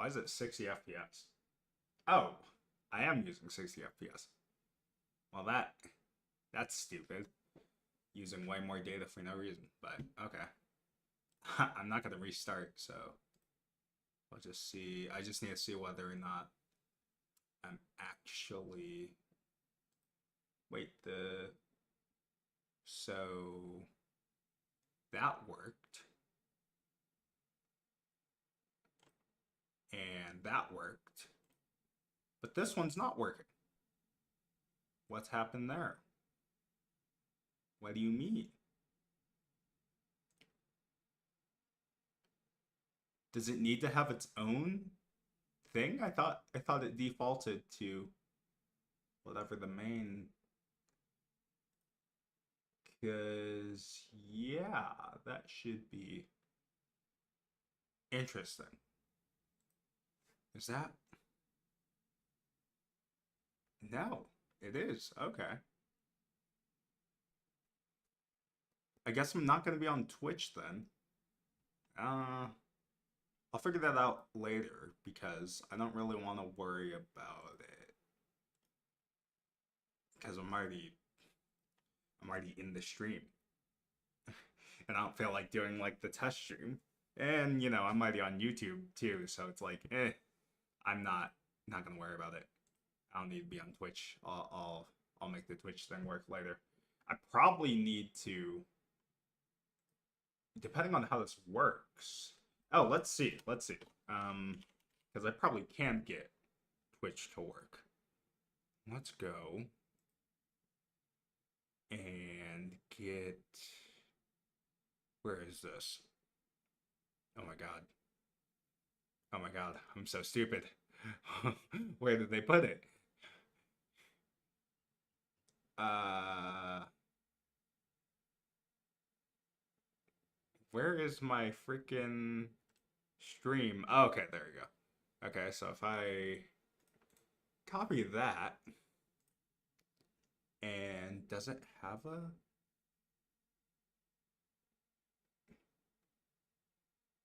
Why is it 60 FPS? Oh, I am using 60 FPS. Well, that's stupid. Using way more data for no reason, but okay. I'm not gonna restart, so I'll just see. I just need to see whether or not I'm actually. Wait, so that worked. And that worked. But this one's not working. What's happened there? What do you mean? Does it need to have its own thing? I thought it defaulted to whatever the main. Because yeah, that should be interesting. Is that? No, it is. Okay. I guess I'm not going to be on Twitch then. I'll figure that out later because I don't really want to worry about it. Because I'm already in the stream. And I don't feel like doing like the test stream. And you know, I'm already on YouTube too, so it's like, I'm not gonna worry about it. I don't need to be on Twitch. I'll make the Twitch thing work later. I probably need to, depending on how this works. Oh, let's see. Because I probably can get Twitch to work. Let's go and get. Where is this? Oh my god. Oh my god, I'm so stupid. Where did they put it? Where is my freaking stream? Oh, okay, there we go. Okay, so if I copy that, and does it have a?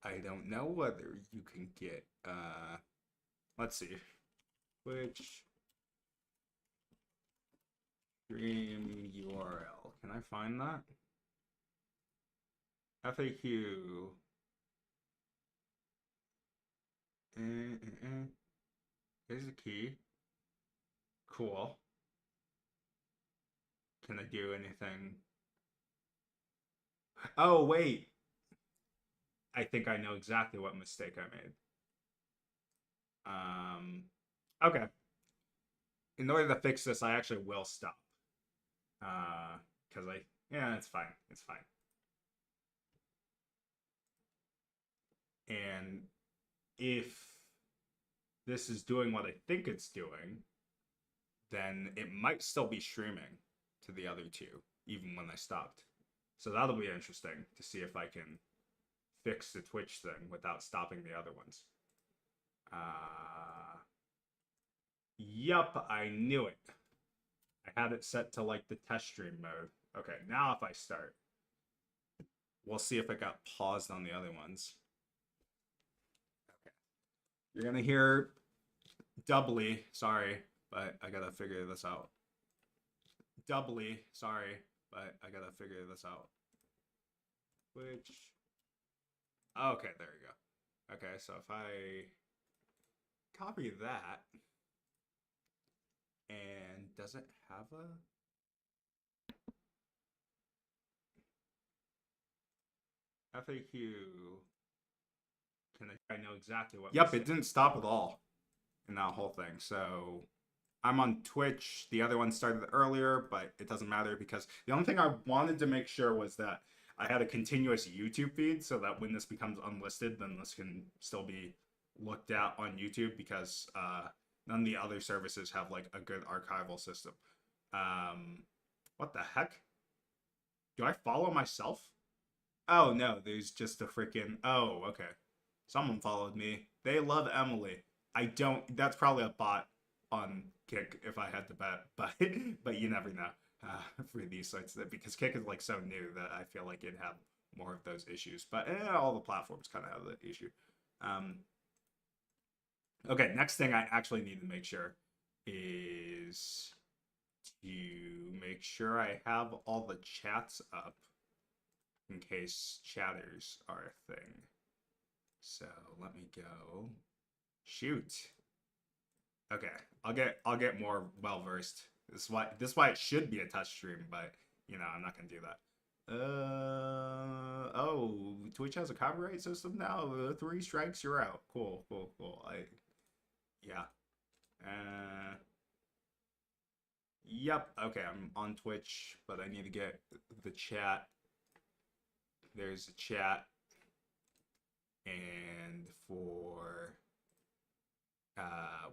I don't know whether you can get, let's see, which stream URL. Can I find that? FAQ. Here's the key. Cool. Can I do anything? Oh, wait. I think I know exactly what mistake I made. Okay. In order to fix this, I actually will stop. Because yeah, it's fine. It's fine. And if this is doing what I think it's doing, then it might still be streaming to the other two, even when I stopped. So that'll be interesting to see if I can fix the Twitch thing without stopping the other ones. Yup, I knew it. I had it set to like the test stream mode. Okay, now if I start, we'll see if it got paused on the other ones. Okay. You're gonna hear doubly, sorry, but I gotta figure this out. Doubly, sorry, but I gotta figure this out. Which, okay, there we go. Okay, so if I copy that, and does it have a? FAQ. I know exactly what. Yep, it didn't stop at all in that whole thing. So I'm on Twitch. The other one started earlier, but it doesn't matter because the only thing I wanted to make sure was that I had a continuous YouTube feed so that when this becomes unlisted, then this can still be looked at on YouTube because none of the other services have like a good archival system. What the heck? Do I follow myself? Oh no, there's just a freaking. Oh, okay. Someone followed me. They love Emily. I don't. That's probably a bot on Kick if I had to bet, but you never know for these sites because Kick is like so new that I feel like it'd have more of those issues. But all the platforms kind of have that issue. Okay, next thing I actually need to make sure is to make sure I have all the chats up in case chatters are a thing. So let me go. Shoot. Okay, I'll get more well versed. This is why it should be a touch stream, but I'm not gonna do that. Oh, Twitch has a copyright system now. 3 strikes, you're out. Cool, cool, cool. Yeah. Uh, yep. Okay, I'm on Twitch, but I need to get the chat. There's a chat, and for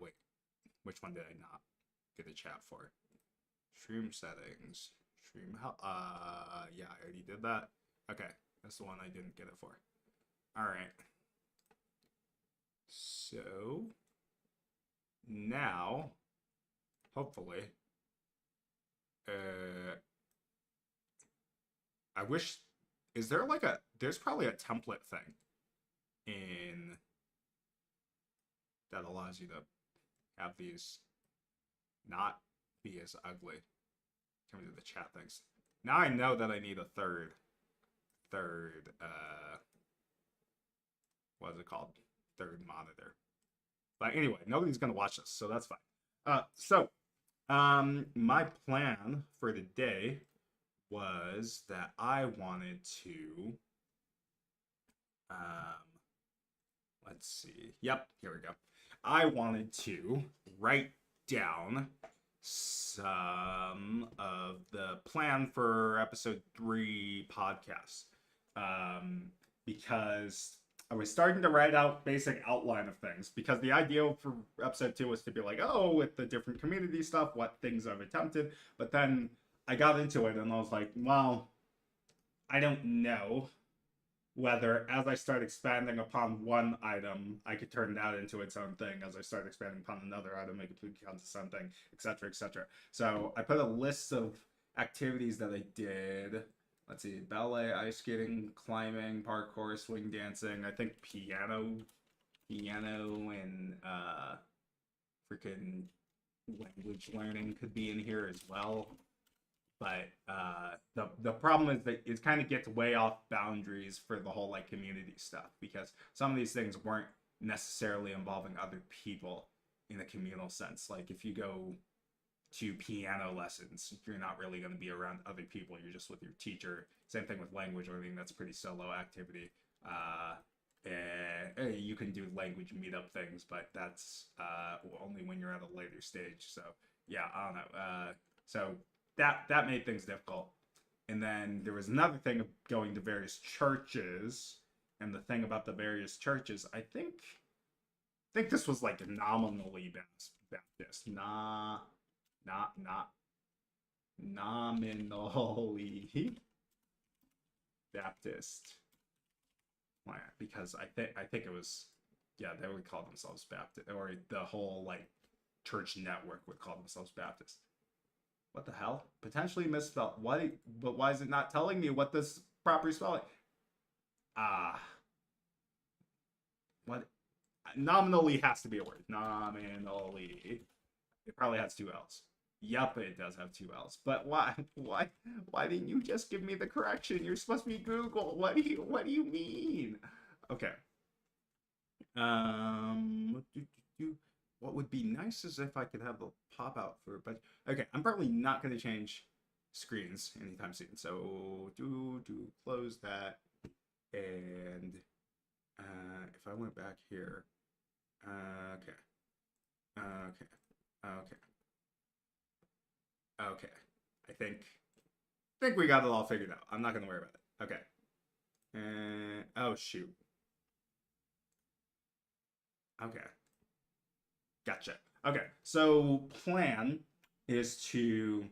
wait, which one did I not get a chat for? Stream settings. Stream how? Yeah, I already did that. Okay, that's the one I didn't get it for. All right. So now, hopefully, I wish. Is there like a? There's probably a template thing in that allows you to have these not be as ugly in terms of the chat things. Now I know that I need a third what is it called? Third monitor. But anyway, nobody's gonna watch this, so that's fine. My plan for the day was that I wanted to let's see. Yep, here we go. I wanted to write down some of the plan for episode 3 podcast. Because I was starting to write out basic outline of things, because the idea for episode 2 was to be like, oh, with the different community stuff, what things I've attempted. But then I got into it and I was like, well, I don't know whether as I start expanding upon one item, I could turn that into its own thing. As I start expanding upon another item, it could become something, etc., etc. So I put a list of activities that I did. Let's see, ballet, ice skating, climbing, parkour, swing dancing. I think piano, and freaking language learning could be in here as well. But the problem is that it kind of gets way off boundaries for the whole like community stuff, because some of these things weren't necessarily involving other people in a communal sense. Like if you go to piano lessons, you're not really going to be around other people. You're just with your teacher. Same thing with language learning. That's pretty solo activity. And you can do language meetup things, but that's only when you're at a later stage. So yeah, I don't know. So that made things difficult. And then there was another thing of going to various churches, and the thing about the various churches, I think this was like nominally Baptist, nominally Baptist, because I think it was, yeah, they would call themselves Baptist, or the whole like church network would call themselves Baptist. What the hell? Potentially misspelled. Why? But why is it not telling me what this proper spelling? What? Nominally has to be a word. Nominally. It probably has 2 L's. Yup, it does have 2 L's. But why? Why didn't you just give me the correction? You're supposed to be Google. What do you mean? Okay. What would be nice is if I could have a pop out for, but okay, I'm probably not going to change screens anytime soon. So do close that, and if I went back here, okay, I think we got it all figured out. I'm not going to worry about it. Okay. Oh shoot. Okay. Gotcha. Okay, so plan is to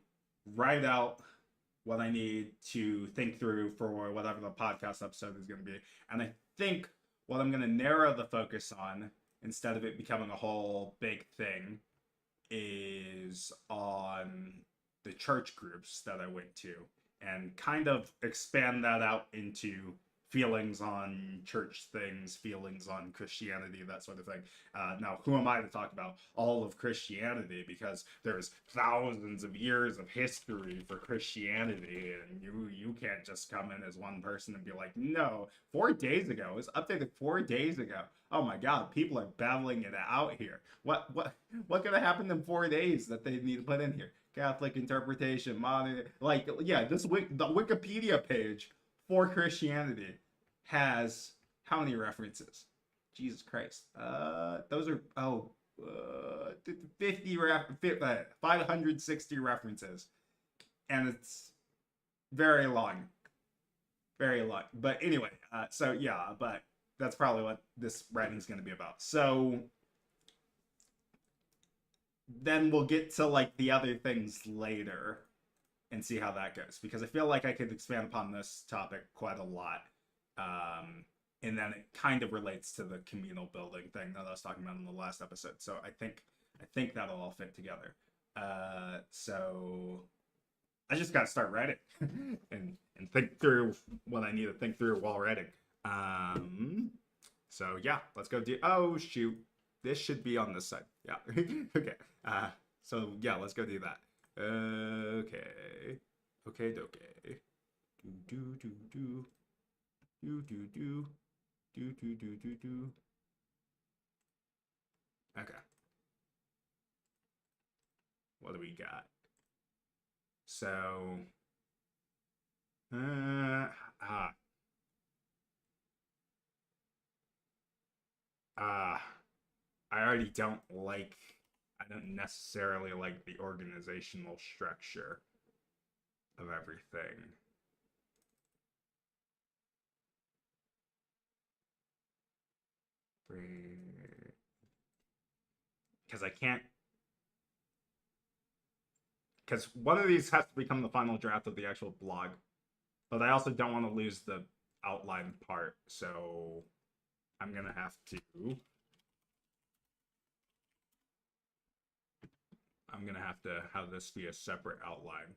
write out what I need to think through for whatever the podcast episode is going to be. And I think what I'm going to narrow the focus on, instead of it becoming a whole big thing, is on the church groups that I went to, and kind of expand that out into feelings on church things, feelings on Christianity, that sort of thing. Now, who am I to talk about all of Christianity? Because there's thousands of years of history for Christianity, and you can't just come in as one person and be like, no, 4 days ago, it was updated 4 days ago. Oh my God, people are battling it out here. What could have happened in 4 days that they need to put in here? Catholic interpretation, modern, like, yeah, the Wikipedia page for Christianity has how many references? Jesus Christ. Those are 560 references, and it's very long, very long. But anyway, so yeah, but that's probably what this writing is going to be about. So then we'll get to like the other things later and see how that goes, because I feel like I could expand upon this topic quite a lot. And then it kind of relates to the communal building thing that I was talking about in the last episode. So I think that'll all fit together. So I just gotta start writing and think through what I need to think through while writing. So yeah, let's go do. Oh shoot, this should be on this side. Yeah. Okay. So yeah, let's go do that. Okay. Okay, okay. Do do do do do do do do do do do. Okay. What do we got? So uh ah I already don't like, I don't necessarily like the organizational structure of everything. Because I can't, because one of these has to become the final draft of the actual blog, but I also don't want to lose the outline part, so I'm gonna have to have this be a separate outline.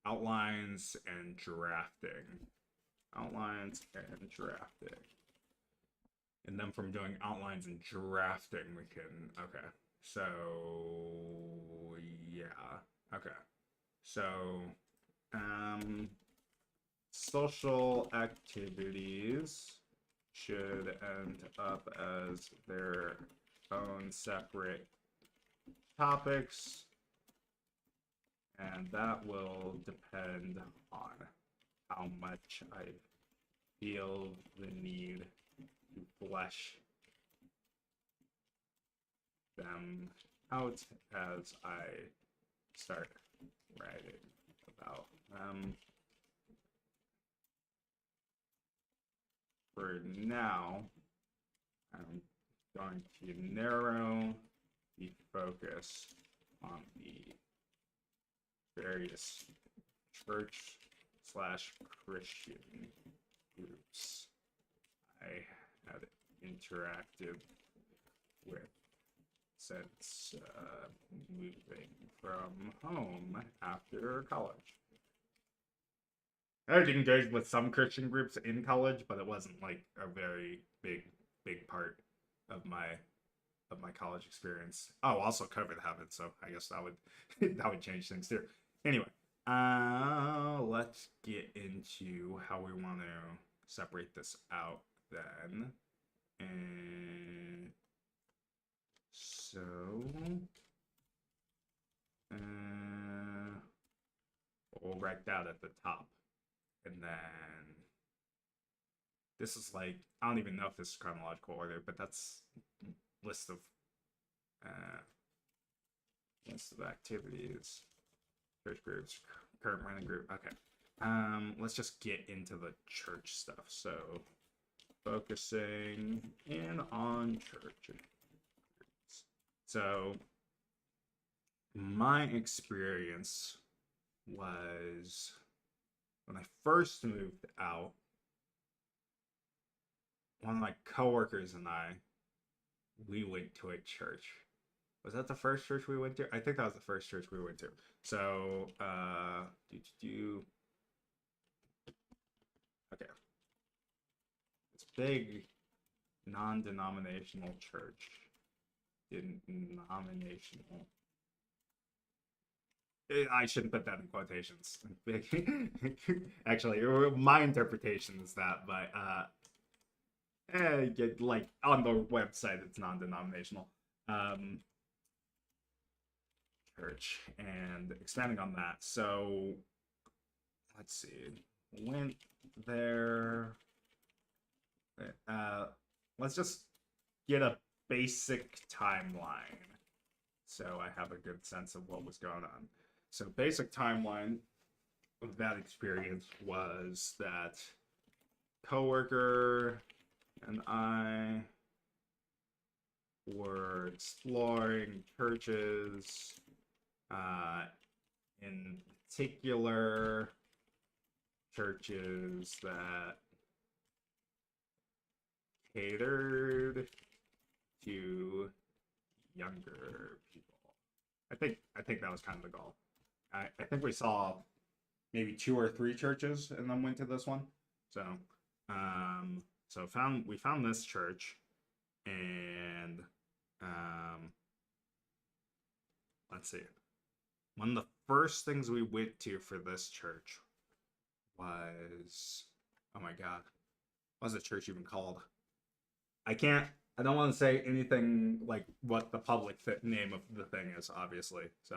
Outlines and drafting. Outlines and drafting. And then from doing outlines and drafting, we can, okay. So, yeah. Okay. So, social activities should end up as their own separate topics, and that will depend on how much I feel the need to flesh them out as I start writing about them. For now, I'm going to narrow the focus on the various church/Christian groups I had interacted with since moving from home after college. I did engage with some Christian groups in college, but it wasn't like a very big part of my college experience. Oh, also COVID happened, so I guess that would that would change things too. Anyway, let's get into how we want to separate this out then. And so we'll write that at the top. And then this is like, I don't even know if this is chronological order, but that's list of activities, church groups, current running group. Okay. Let's just get into the church stuff. So focusing in on church. So my experience was when I first moved out, one of my coworkers and we went to a church. Was that the first church we went to? I think that was the first church we went to. So, okay. big non-denominational church. Denominational. I shouldn't put that in quotations. Actually, my interpretation is that, but like on the website, it's non-denominational church, and expanding on that. So let's see. Went there. Let's just get a basic timeline, so I have a good sense of what was going on. So basic timeline of that experience was that coworker and I were exploring churches, in particular churches that catered to younger people. I think that was kind of the goal. I think we saw maybe 2 or 3 churches and then went to this one. So we found this church, and let's see. One of the first things we went to for this church was, oh my god, what was the church even called? I don't want to say anything like what the public name of the thing is, obviously. So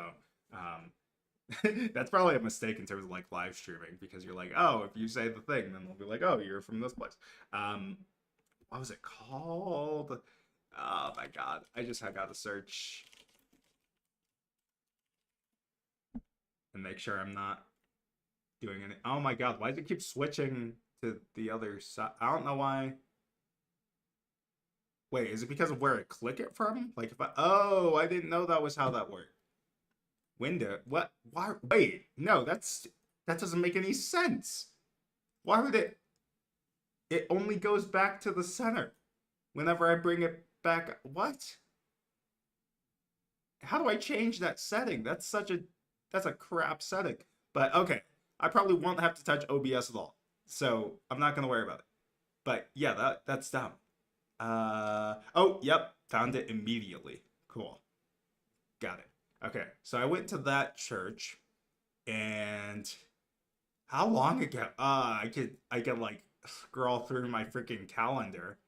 that's probably a mistake in terms of like live streaming, because you're like, oh, if you say the thing, then they'll be like, oh, you're from this place. What was it called? Oh my god, I just got to search and make sure I'm not doing any. Oh my god, why does it keep switching to the other side? I don't know why. Wait, is it because of where I click it from? Like if oh, I didn't know that was how that worked. Window, what? Why? Wait, no, that doesn't make any sense. Why would it only goes back to the center whenever I bring it back? What? How do I change that setting? That's a crap setting. But okay, I probably won't have to touch OBS at all, so I'm not gonna worry about it. But yeah, that's dumb. Oh, yep, found it immediately. Cool, got it. Okay, so I went to that church, and how long ago? I could like scroll through my freaking calendar,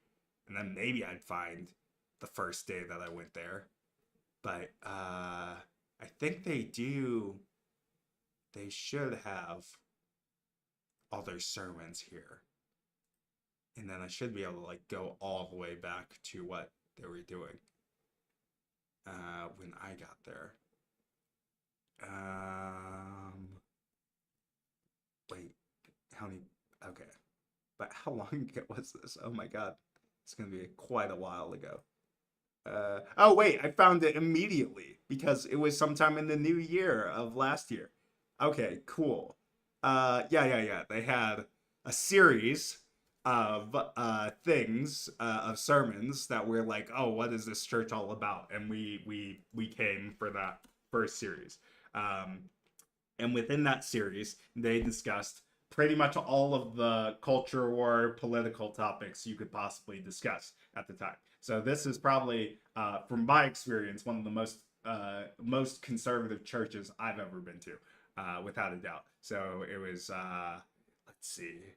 and then maybe I'd find the first day that I went there. But I think they do. They should have all their sermons here, and then I should be able to like go all the way back to what they were doing when I got there. Wait, how many? Okay, but how long ago was this? Oh my god, it's gonna be quite a while ago. Oh wait, I found it immediately because it was sometime in the new year of last year. Okay, cool. Yeah. They had a series of things of sermons that were like, oh, what is this church all about? And we came for that first series. And within that series, they discussed pretty much all of the culture war political topics you could possibly discuss at the time. So this is probably, from my experience, one of the most conservative churches I've ever been to, without a doubt. So it was, let's see.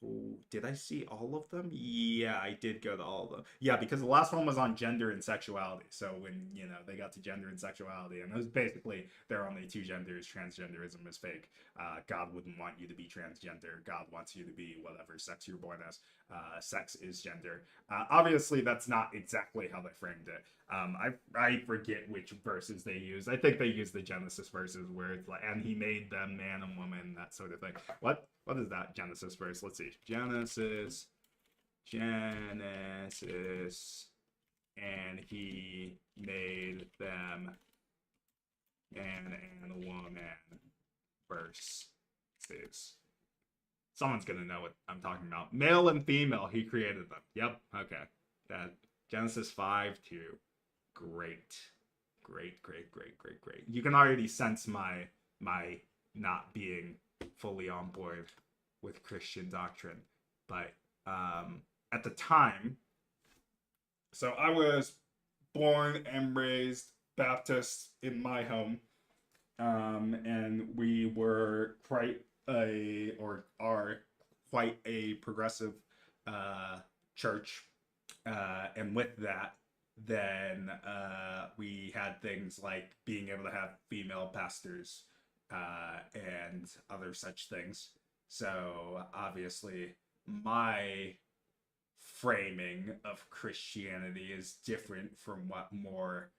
Ooh, did I see all of them? Yeah, I did go to all of them. Yeah, because the last one was on gender and sexuality. So when, they got to gender and sexuality, and it was basically there are only 2 genders, transgenderism is fake. God wouldn't want you to be transgender. God wants you to be whatever sex you're born as. Sex is gender. Obviously, that's not exactly how they framed it. I forget which verses they use. I think they use the Genesis verses where it's like, and he made them man and woman, that sort of thing. What is that Genesis verse? Let's see. Genesis, and he made them man and woman. Verses. Someone's gonna know what I'm talking about. Male and female, he created them. Yep. Okay. That Genesis 5:2. Great. You can already sense my not being fully on board with Christian doctrine, but at at the time, so I was born and raised Baptist in my home, and we were quite a, or are quite a progressive church. And with that, then we had things like being able to have female pastors and other such things. So obviously, my framing of Christianity is different from what more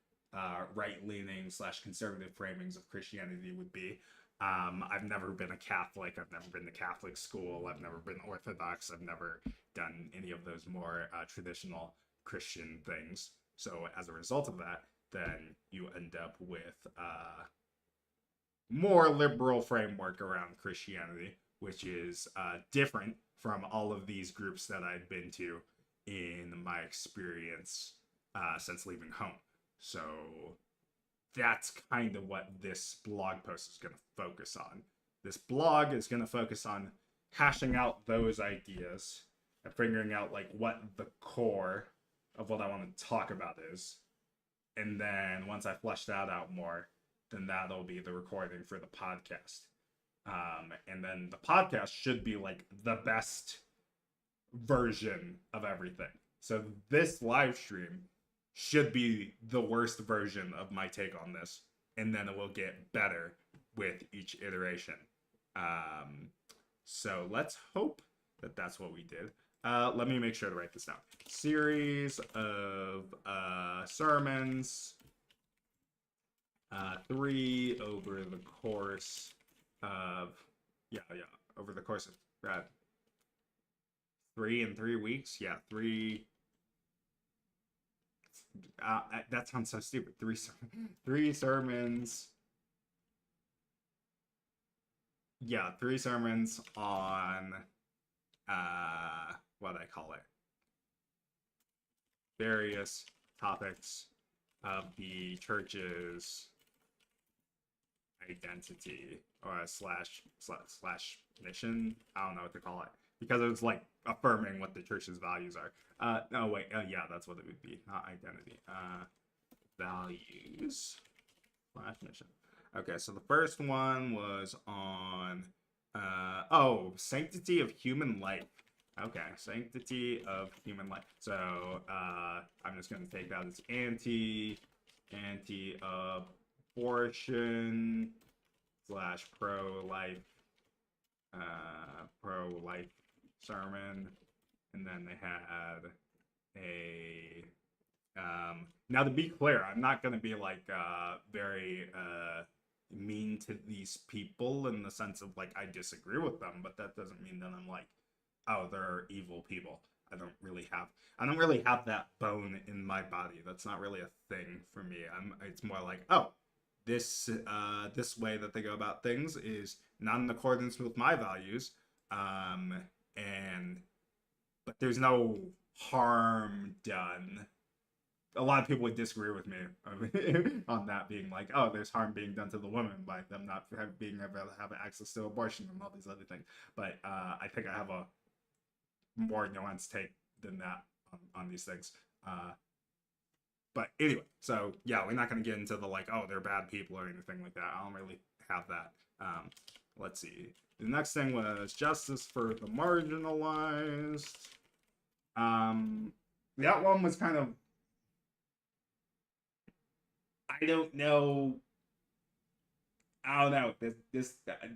right-leaning / conservative framings of Christianity would be. I've never been a Catholic. I've never been to Catholic school. I've never been Orthodox. I've never done any of those more traditional Christian things. So as a result of that, then you end up with more liberal framework around Christianity, which is different from all of these groups that I've been to in my experience since leaving home. So that's kind of what this blog post is going to focus on. This blog is going to focus on hashing out those ideas and figuring out like what the core of what I want to talk about is. And then once I flesh that out more, then that'll be the recording for the podcast. And then the podcast should be like the best version of everything. So this live stream should be the worst version of my take on this, and then it will get better with each iteration. So let's hope that that's what we did. Let me make sure to write this down. Series of sermons, 3 over the course of, over the course of 3 in 3 weeks. Yeah, 3. That sounds so stupid. 3 sermons. Yeah, 3 sermons on what I call it, various topics of the church's identity, or slash mission. I don't know what to call it, because it was like affirming what the church's values are. No, wait, yeah, that's what it would be, not identity. Values / mission. Okay, so the first one was on sanctity of human life. Okay, sanctity of human life. So I'm just gonna take that as anti-abortion / pro-life sermon. And then they had a now, to be clear, I'm not gonna be like very mean to these people in the sense of like I disagree with them, but that doesn't mean that I'm like, oh, they're evil people. I don't really have that bone in my body. That's not really a thing for me. It's more like, oh, this way that they go about things is not in accordance with my values, but there's no harm done. A lot of people would disagree with me on that, being like, oh, there's harm being done to the woman by them not being able to have access to abortion and all these other things. But I think I have a more nuanced take than that on these things. But anyway, so yeah, we're not going to get into the like, oh, they're bad people or anything like that. I don't really have that. Let's see. The next thing was justice for the marginalized. That one was kind of, I don't know.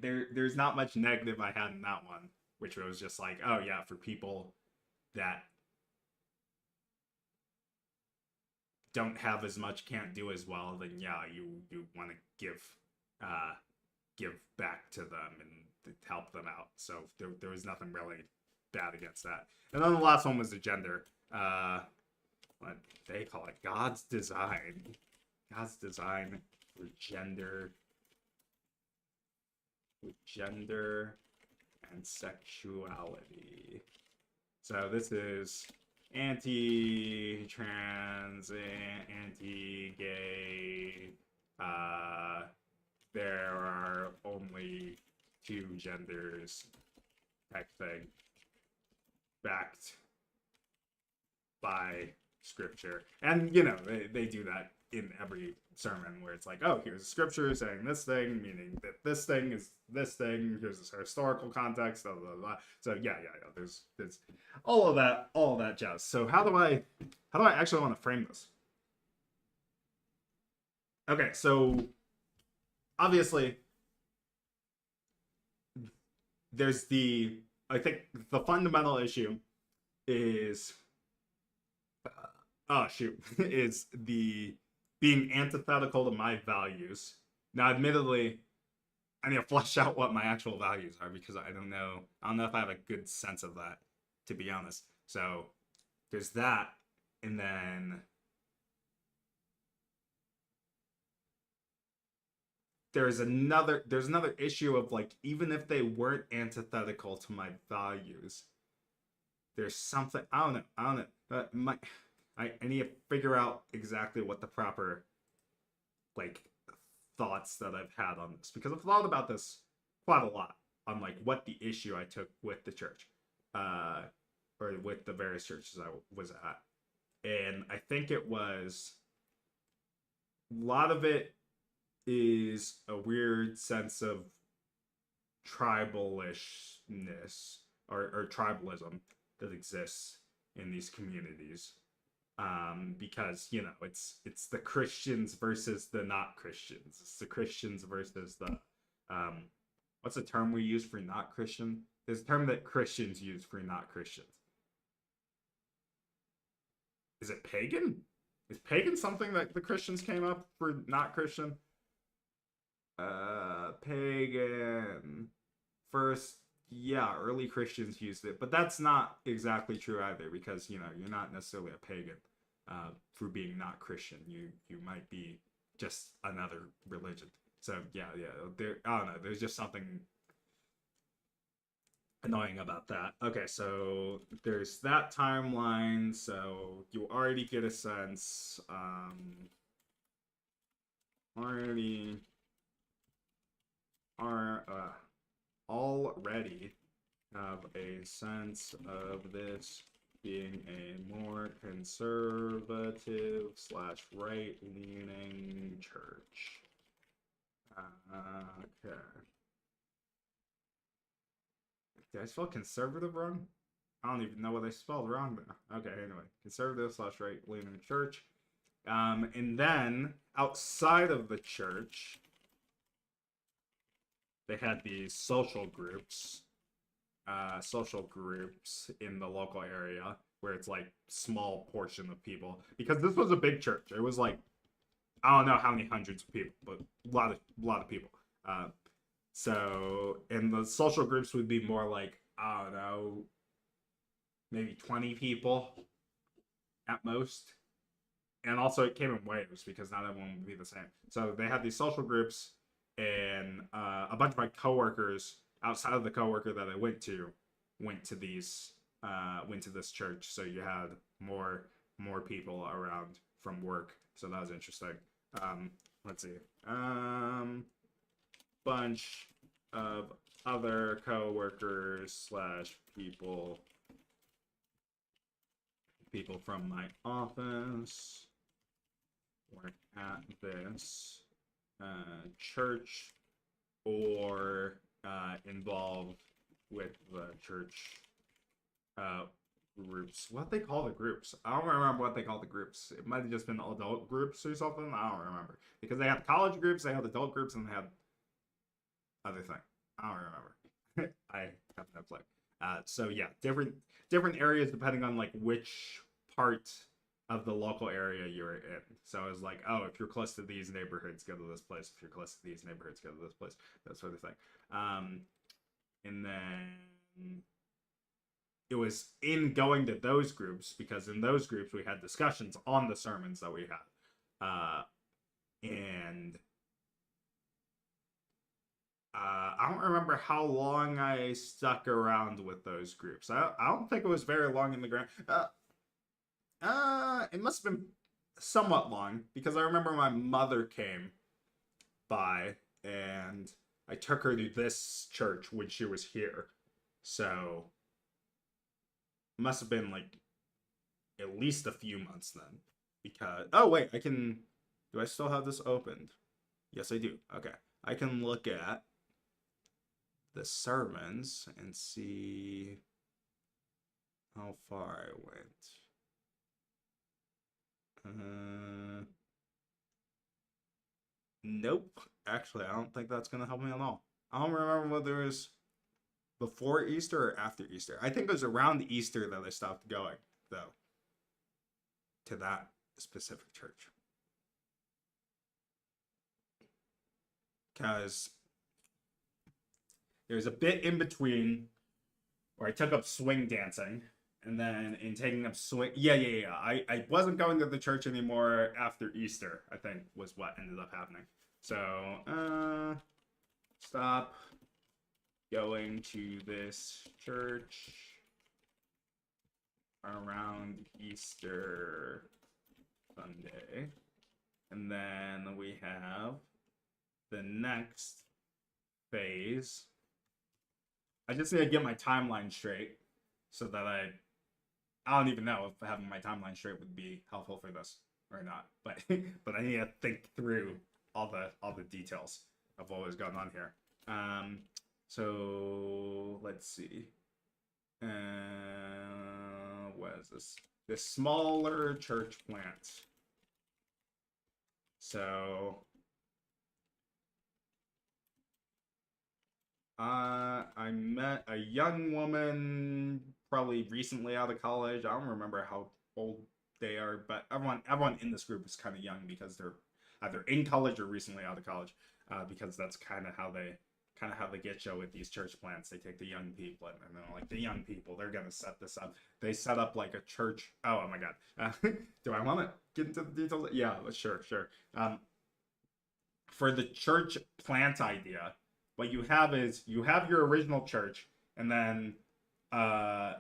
There's not much negative I had in that one, which was just like, oh yeah, for people that don't have as much, can't do as well, then yeah, you want to give back to them and help them out. So there was nothing really bad against that. And then the last one was the gender. What they call it, God's design for gender and sexuality. So this is anti-trans, anti-gay. There are only 2 genders type thing. Backed by scripture. And, you know, they do that in every sermon where it's like, oh, here's a scripture saying this thing, meaning that this thing is this thing. Here's this historical context, blah, blah, blah. So yeah. There's all of that jazz. So how do I actually want to frame this? Okay, so obviously there's I think the fundamental issue is is the being antithetical to my values. Now, admittedly, I need to flesh out what my actual values are because I don't know if I have a good sense of that, to be honest. So there's that, and then there's another issue of like, even if they weren't antithetical to my values, there's something I don't know. I need to figure out exactly what the proper like thoughts that I've had on this, because I've thought about this quite a lot on like what the issue I took with the church, or with the various churches I was at, and I think it was a lot of it is a weird sense of tribalishness or tribalism that exists in these communities, because you know it's the Christians versus the not Christians. It's the Christians versus the what's the term we use for not Christian? There's a term that Christians use for not Christians. Is it pagan? Is pagan something that the Christians came up for not Christian? Pagan. First, yeah, early Christians used it, but that's not exactly true either, because you know you're not necessarily a pagan for being not Christian. You might be just another religion. So yeah. There, I don't know. There's just something annoying about that. Okay, so there's that timeline. So you already get a sense. Already have a sense of this being a more conservative / right-leaning church. Okay. Did I spell conservative wrong? I don't even know what I spelled wrong there. Okay, anyway. Conservative / right-leaning church. And then, outside of the church, they had these social groups in the local area where it's like small portion of people, because this was a big church. It was like, I don't know how many hundreds of people, but a lot of people. So, and the social groups would be more like, I don't know, maybe 20 people at most. And also it came in waves because not everyone would be the same. So they had these social groups, and a bunch of my coworkers outside of the coworker that I went to this church. So you had more people around from work. So that was interesting. Let's see. Bunch of other coworkers / people from my office were at this church or involved with the church groups. What they call the groups? I don't remember what they call the groups. It might have just been adult groups or something. I don't remember, because they had college groups, they had adult groups, and they had other thing. I don't remember. I have no clue. So yeah, different areas depending on like which part of the local area you're in. So I was like, oh, if you're close to these neighborhoods, go to this place. If you're close to these neighborhoods, go to this place. That sort of thing. And then it was in going to those groups, because in those groups we had discussions on the sermons that we had. And I don't remember how long I stuck around with those groups. I don't think it was very long in the ground. It must have been somewhat long, because I remember my mother came by and I took her to this church when she was here. So it must have been like at least a few months then. Because, oh wait, do I still have this opened? Yes, I do. Okay. I can look at the sermons and see how far I went. Nope. Actually, I don't think that's going to help me at all. I don't remember whether it was before Easter or after Easter. I think it was around Easter that I stopped going, though, to that specific church. Because there's a bit in between where I took up swing dancing, and then in taking up swing, yeah. I wasn't going to the church anymore after Easter, I think, was what ended up happening. So, stop going to this church around Easter Sunday. And then we have the next phase. I just need to get my timeline straight so that I don't even know if having my timeline straight would be helpful for this or not. But but I need to think through all the details of what was going on here. So let's see. What is this? This smaller church plant. So I met a young woman probably recently out of college. I don't remember how old they are, but everyone in this group is kind of young because they're either in college or recently out of college. Because that's kind of how they get you with these church plants. They take the young people and they're like, the young people, they're gonna set this up. They set up like a church. Oh my god. Do I want to get into the details? Yeah, sure. For the church plant idea, what you have is you have your original church, and then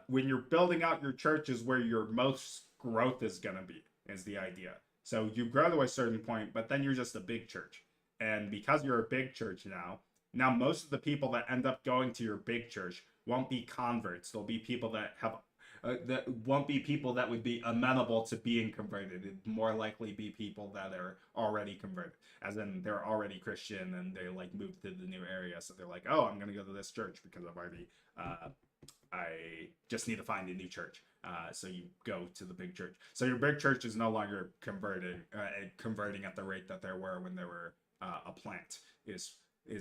when you're building out your church is where your most growth is gonna be, is the idea. So you grow to a certain point, but then you're just a big church. And because you're a big church now most of the people that end up going to your big church won't be converts. They'll be people that have that won't be people that would be amenable to being converted. It'd more likely be people that are already converted, as in they're already Christian and they like moved to the new area, so they're like, oh, I'm gonna go to this church because I've already I just need to find a new church. So you go to the big church. So your big church is no longer converting at the rate that there were when there were a plant is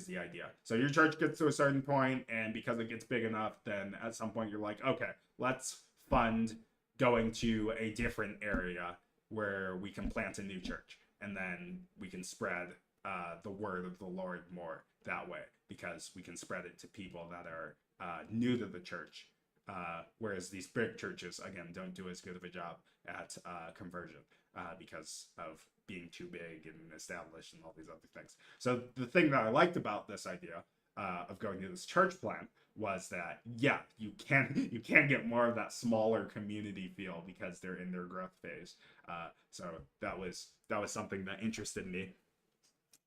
the idea. So your church gets to a certain point, and because it gets big enough, then at some point you're like, okay, let's fund going to a different area where we can plant a new church, and then we can spread the word of the Lord more that way, because we can spread it to people that are new to the church, whereas these big churches, again, don't do as good of a job at conversion because of being too big and established and all these other things. So the thing that I liked about this idea of going to this church plant was that, yeah, you can get more of that smaller community feel because they're in their growth phase. So that was something that interested me.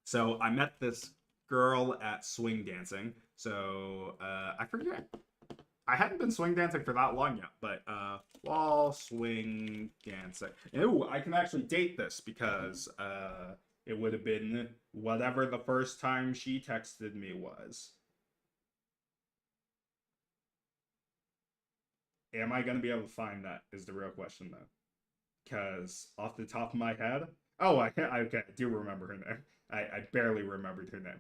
So I met this girl at swing dancing. So I forget. I hadn't been swing dancing for that long yet, but while swing dancing. Ooh, I can actually date this because it would have been whatever the first time she texted me was. Am I going to be able to find that is the real question, though. Because off the top of my head, oh, okay, I do remember her name. I barely remembered her name.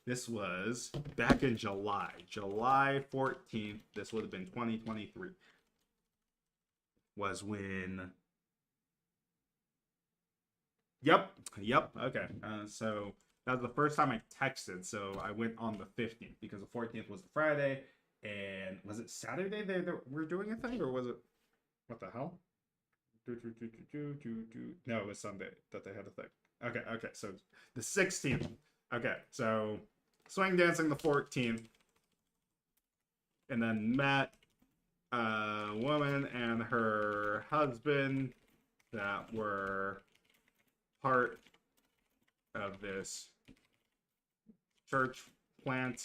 This was back in July 14th. This would have been 2023. Was when. Yep. Okay. So that was the first time I texted. So I went on the 15th because the 14th was the Friday, and was it Saturday they were doing a thing, or was it what the hell? No, it was Sunday that they had a thing. Okay. So the 16th. Okay, so swing dancing the 14th, and then met a woman and her husband that were part of this church plant.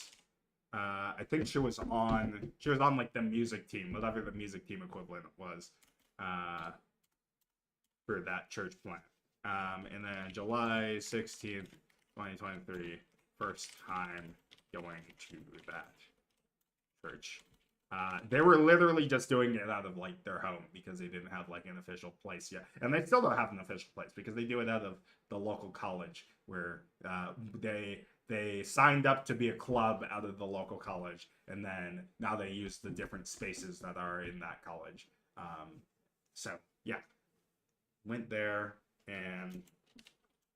I think she was on like the music team, whatever the music team equivalent was. uh, for that church plant. And then July 16th, 2023, first time going to that church. They were literally just doing it out of like their home because they didn't have like an official place yet, and they still don't have an official place because they do it out of the local college where they signed up to be a club out of the local college, and then now they use the different spaces that are in that college. So yeah, went there and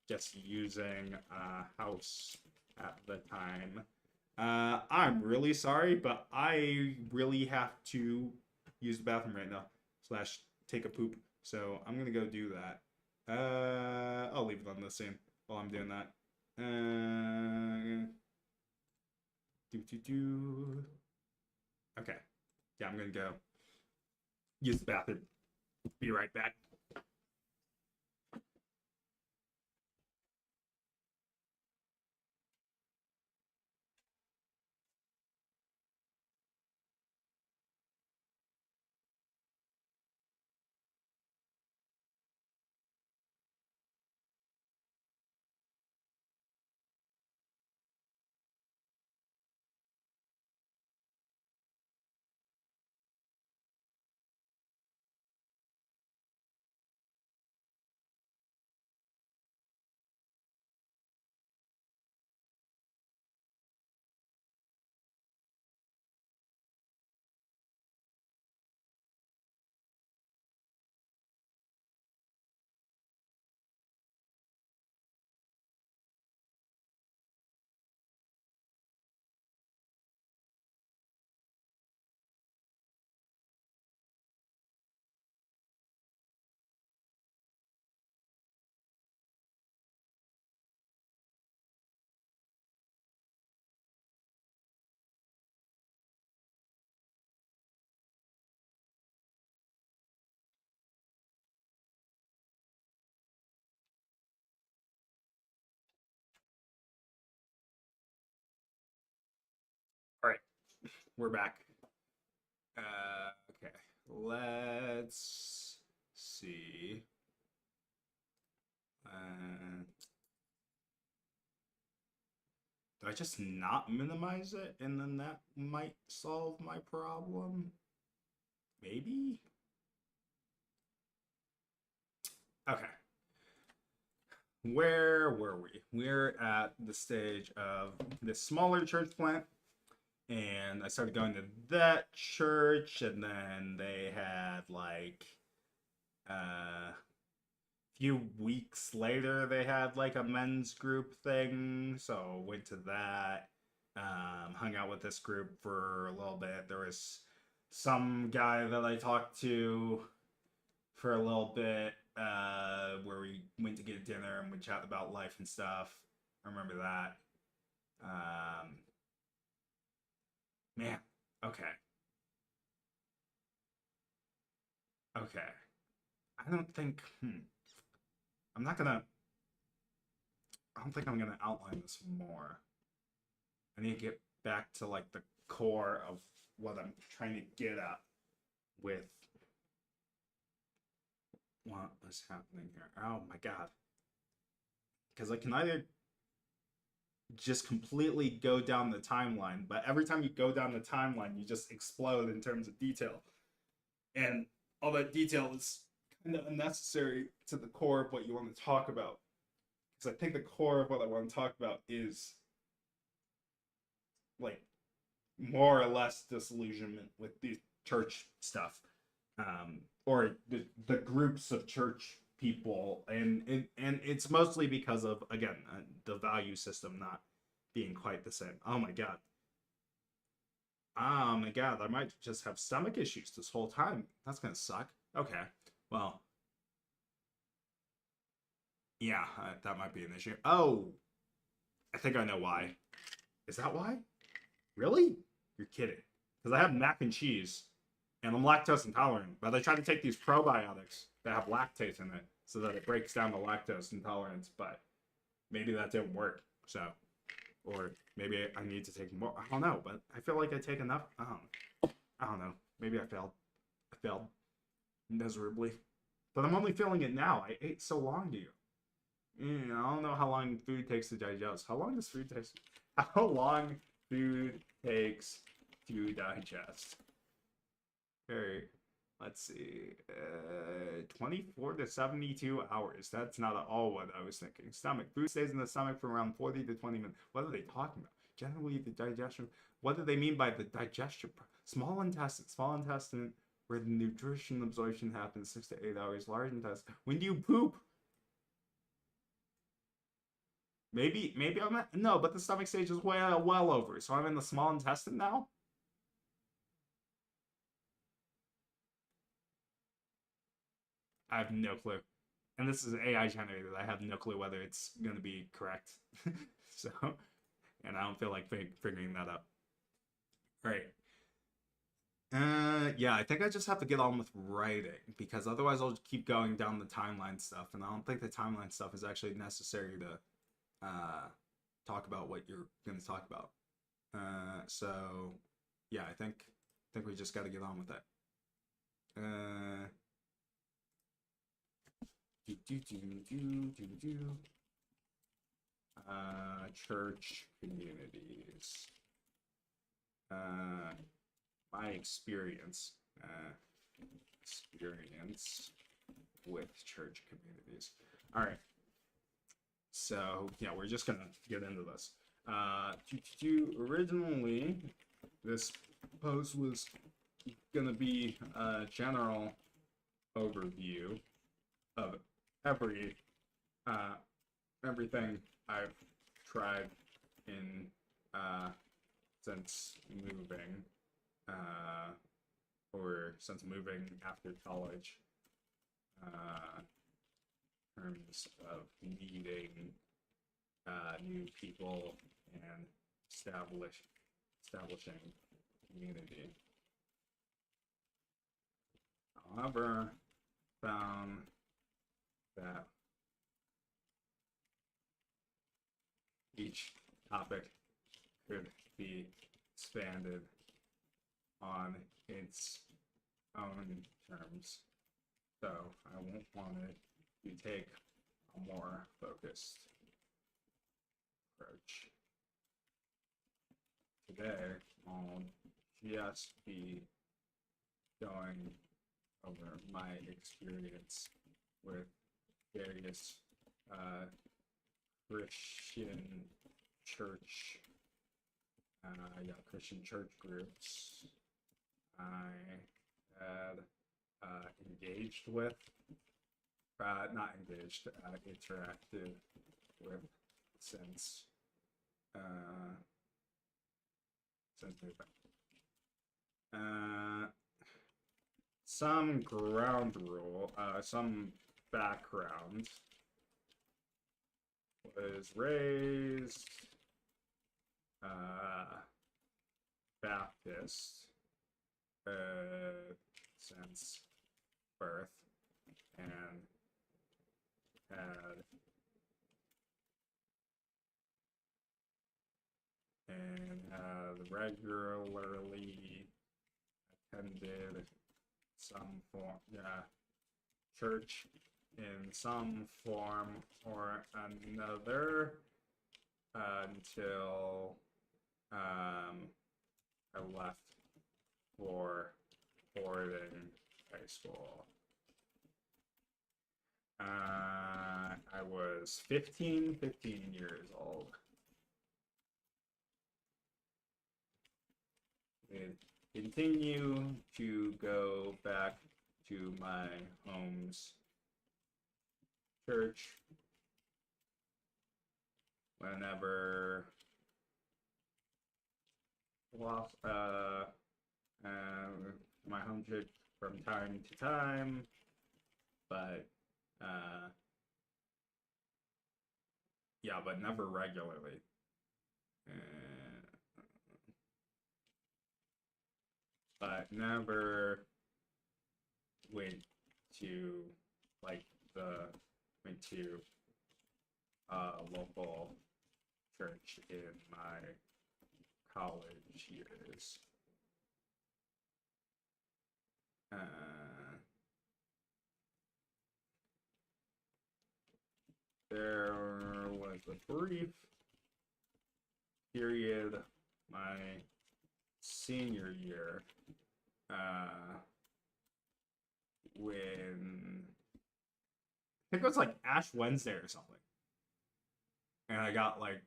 just using a house at the time. I'm really sorry, but I really have to use the bathroom right now / take a poop. So I'm gonna go do that. I'll leave it on the scene while I'm doing that. Okay. Yeah, I'm gonna go use the bathroom. Be right back. All right, we're back. Okay, let's see. Do I just not minimize it and then that might solve my problem? Maybe? Okay. Where were we? We're at the stage of this smaller church plant, and I started going to that church, and then they had like a few weeks later they had like a men's group thing, so went to that. Hung out with this group for a little bit. There was some guy that I talked to for a little bit, where we went to get dinner and we chat about life and stuff. I remember that. Man, okay. Okay. I don't think, I'm not gonna, I don't think I'm gonna outline this more. I need to get back to like the core of what I'm trying to get at with what is happening here. Oh my god. Because I can either just completely go down the timeline, but every time you go down the timeline, you just explode in terms of detail. And all that detail is kind of unnecessary to the core of what you want to talk about. Because I think the core of what I want to talk about is like more or less disillusionment with the church stuff, or the groups of church people, and it's mostly because of again the value system not being quite the same. Oh my god. Oh my god, I might just have stomach issues this whole time. That's gonna suck. Okay, well, yeah, that might be an issue. Oh, I think I know why. Is that why? Really? You're kidding. Because I have mac and cheese, and I'm lactose intolerant, but I try to take these probiotics that have lactase in it so that it breaks down the lactose intolerance, but maybe that didn't work. So, or maybe I need to take more. I don't know, but I feel like I take enough. I don't know. Maybe I failed. I failed. miserably. But I'm only feeling it now. I ate so long to you. I don't know how long food takes to digest. How long does food take? How long food takes to digest? Okay, let's see. 24 to 72 hours. That's not at all what I was thinking. Stomach. Food stays in the stomach for around 40 to 20 minutes. What are they talking about? Generally, the digestion. What do they mean by the digestion? Small intestine. Small intestine, where the nutrition absorption happens 6 to 8 hours. Large intestine. When do you poop? Maybe I'm at, no, but the stomach stage is way well over. So I'm in the small intestine now. I have no clue. And this is AI generated. I have no clue whether it's going to be correct. So, and I don't feel like figuring that out. Right. Yeah, I think I just have to get on with writing because otherwise I'll keep going down the timeline stuff, and I don't think the timeline stuff is actually necessary to talk about what you're going to talk about. So yeah, I think we just got to get on with it. Church communities. My experience with church communities. All right. So yeah, we're just gonna get into this. Originally, this post was gonna be a general overview of everything I've tried in since moving, or since moving after college, in terms of meeting new people and establishing community. However, found that each topic could be expanded on its own terms, so I won't want it to take a more focused approach. Today, I'll just be going over my experience with various Christian church groups I had engaged with, not engaged, interacted with since moving. Some ground rule, some background. Was raised Baptist since birth, and had regularly attended some form, church in some form or another until I left for boarding high school. I was 15 years old. And continue to go back to my home's church whenever my home church from time to time, but but never regularly. But never went to local church in my college years. there was a brief period my senior year when I think it was like Ash Wednesday or something, and I got like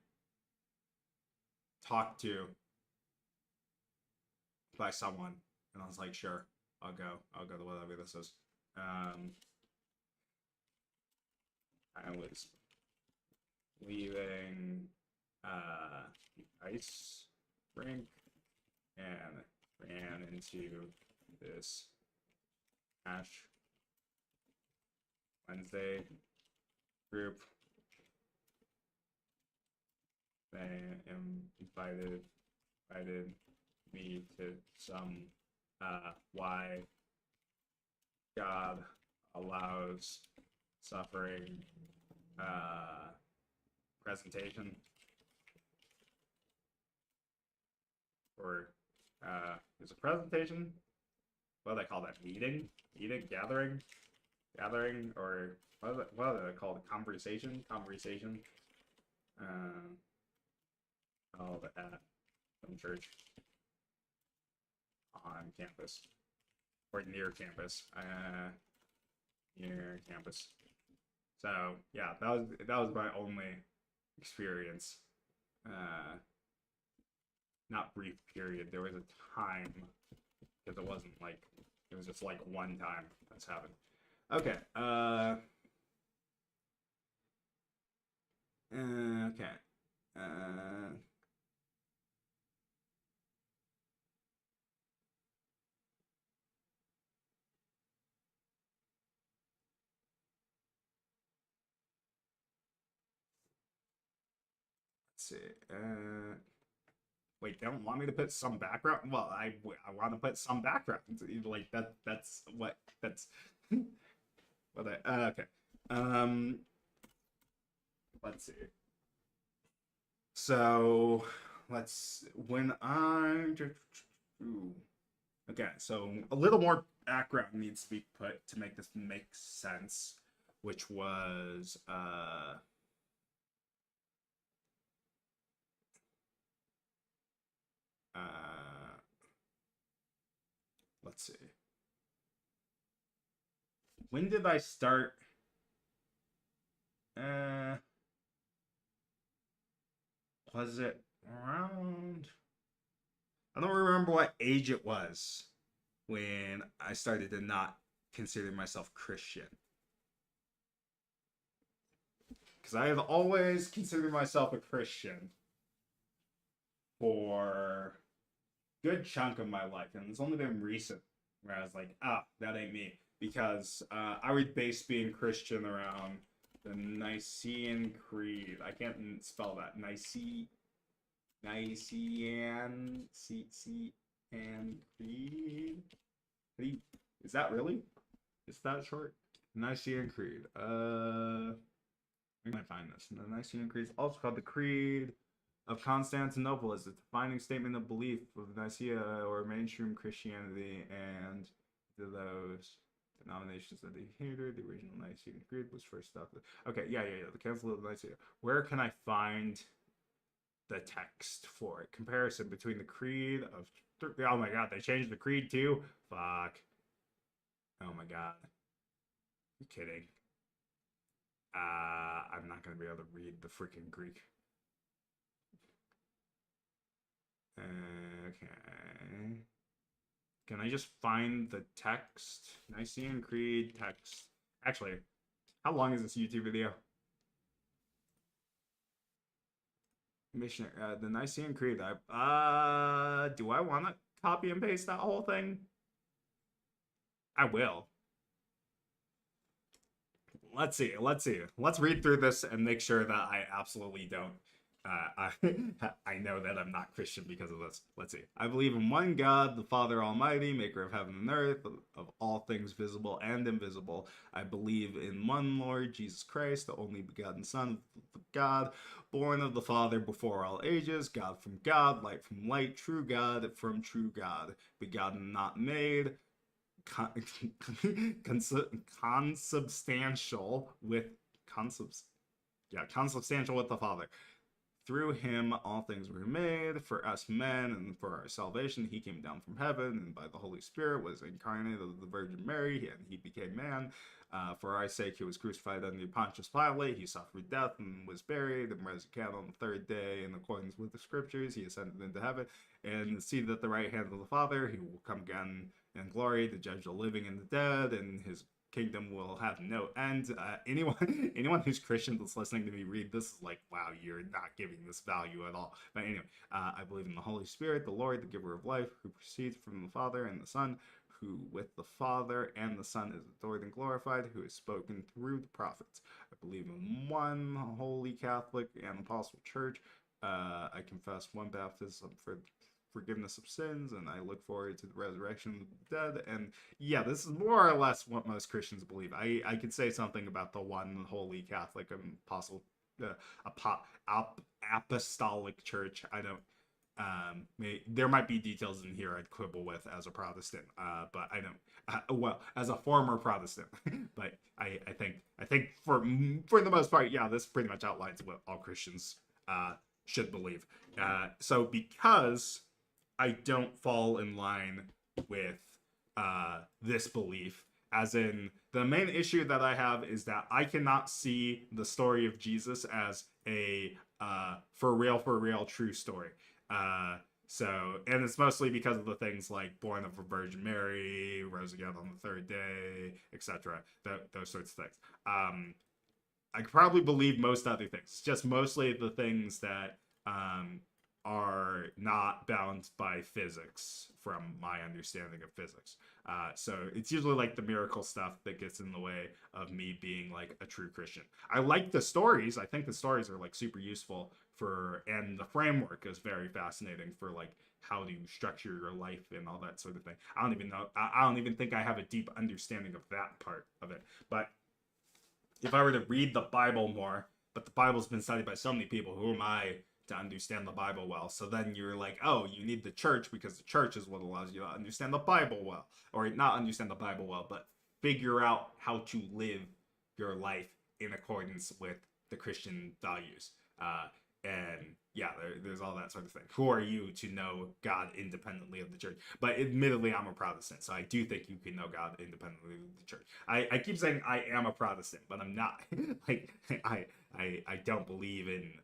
talked to by someone, and I was like, sure, I'll go to whatever this is. I was leaving the ice rink and ran into this Ash Wednesday group. They invited me to some why God allows suffering presentation, or is a presentation? What do they call that? Meeting, gathering, or what do they call it? Conversation. Held at some church on campus, or near campus. Near campus. So yeah, that was my only experience. Not brief period. There was a time, because it wasn't like, it was just like one time that's happened. Okay. Okay. Let's see. Wait, they don't want me to put some background? Well, I want to put some background. Like that's what that's what I okay. Let's see. So when I okay, so a little more background needs to be put to make this make sense, which was let's see. When did I start? Was it around? I don't remember what age it was when I started to not consider myself Christian. Because I have always considered myself a Christian for a good chunk of my life, and it's only been recent where I was like, that ain't me. Because I would base being Christian around the Nicene Creed. I can't spell that. Nicene Creed. Is that really? Is that short? Nicene Creed. Where can I find this? The Nicene Creed is also called the Creed of Constantinople. Is a defining statement of belief of Nicaea or mainstream Christianity, and to those denominations that adhered, the original Nicene Creed was first adopted. Okay, yeah. The Council of Nicaea. Where can I find the text for it? Comparison between the Creed of... Oh my god, they changed the Creed too? Fuck. Oh my god. You're kidding. I'm not gonna be able to read the freaking Greek. Okay. Can I just find the text? Nicene Creed text. Actually, how long is this YouTube video? Missionary, the Nicene Creed. Do I want to copy and paste that whole thing? I will. Let's see. Let's read through this and make sure that I absolutely don't. I know that I'm not Christian because of this. Let's see. I believe in one God, the Father Almighty, maker of heaven and earth, of all things visible and invisible. I believe in one Lord, Jesus Christ, the only begotten Son of God, born of the Father before all ages, God from God, light from light, true God from true God, begotten, not made, consubstantial with consubstantial with the Father. Through him all things were made, for us men and for our salvation. He came down from heaven and by the Holy Spirit was incarnate of the Virgin Mary, and he became man. For our sake he was crucified under Pontius Pilate. He suffered death and was buried and rose again on the third day in accordance with the scriptures. He ascended into heaven and is seated at the right hand of the Father. He will come again in glory to judge the living and the dead, and his kingdom will have no end. Anyone who's Christian that's listening to me read this is like, wow, you're not giving this value at all. But anyway, I believe in the Holy Spirit, the Lord, the giver of life, who proceeds from the Father and the Son, who with the Father and the Son is adored and glorified, who is spoken through the prophets. I believe in one holy Catholic and apostle church. I confess one baptism for forgiveness of sins, and I look forward to the resurrection of the dead. And yeah, this is more or less what most Christians believe. I could say something about the one holy Catholic and apostle apostolic church. I don't there might be details in here I'd quibble with as a Protestant, but I don't. Well, as a former Protestant, but I think for the most part, yeah, this pretty much outlines what all Christians should believe. So because I don't fall in line with this belief, as in the main issue that I have is that I cannot see the story of Jesus as a for real true story. And it's mostly because of the things like born of a Virgin Mary, rose again on the third day, etc. Those sorts of things. I could probably believe most other things. It's just mostly the things that are not bound by physics from my understanding of physics. So it's usually like the miracle stuff that gets in the way of me being like a true Christian. I like the stories. I think the stories are like super useful and the framework is very fascinating for like how to structure your life and all that sort of thing. I don't even know. I don't even think I have a deep understanding of that part of it. But if I were to read the Bible more, but the Bible's been studied by so many people, who am I to understand the Bible well? So then you're like, oh, you need the church because the church is what allows you to understand the Bible well. Or not understand the Bible well, but figure out how to live your life in accordance with the Christian values. And yeah, there's all that sort of thing. Who are you to know God independently of the church? But admittedly, I'm a Protestant, so I do think you can know God independently of the church. I keep saying I am a Protestant, but I'm not. Like I don't believe in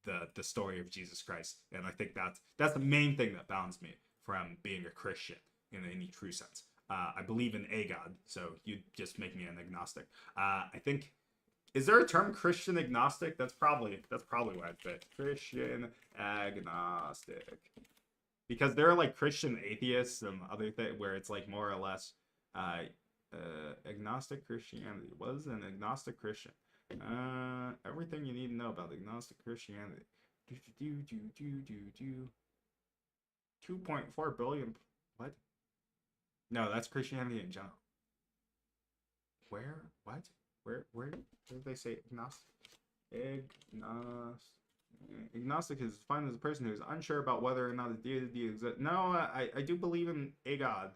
the story of Jesus Christ, and I think that's the main thing that bounds me from being a Christian in any true sense. I believe in a God, so you just make me an agnostic. I think. Is there a term Christian agnostic? That's probably why I'd fit. Christian agnostic. Because there are like Christian atheists and other things where it's like more or less agnostic Christianity. What is an agnostic Christian? Everything you need to know about agnostic Christianity. 2.4 billion. What? No, that's Christianity in general. Where? What? Where did they say agnostic? Agnostic is defined as a person who is unsure about whether or not a deity exists. No, I do believe in a God.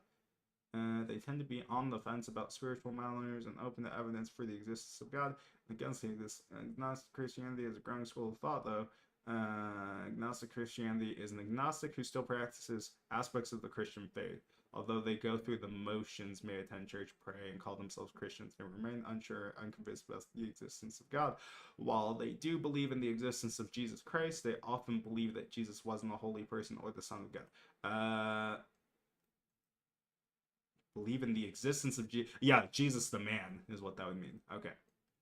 They tend to be on the fence about spiritual matters and open to evidence for the existence of God. Against this, agnostic Christianity is a growing school of thought, though. Agnostic Christianity is an agnostic who still practices aspects of the Christian faith. Although they go through the motions, may attend church, pray, and call themselves Christians, and remain unsure, unconvinced about the existence of God. While they do believe in the existence of Jesus Christ, they often believe that Jesus wasn't a holy person or the Son of God. Believe in the existence of Jesus. Yeah, Jesus the man is what that would mean. Okay.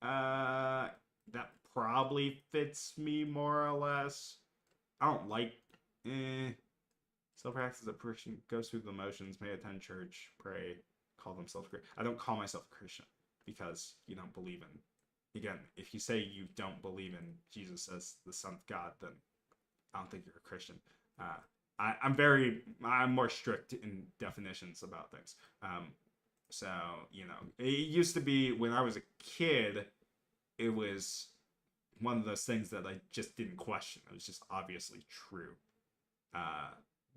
That probably fits me more or less. I don't like... Self-practice a Christian, goes through the motions, may attend church, pray, call themselves Christian. I don't call myself a Christian because you don't believe in. Again, if you say you don't believe in Jesus as the Son of God, then I don't think you're a Christian. I'm more strict in definitions about things. So, you know, it used to be when I was a kid, it was one of those things that I just didn't question. It was just obviously true.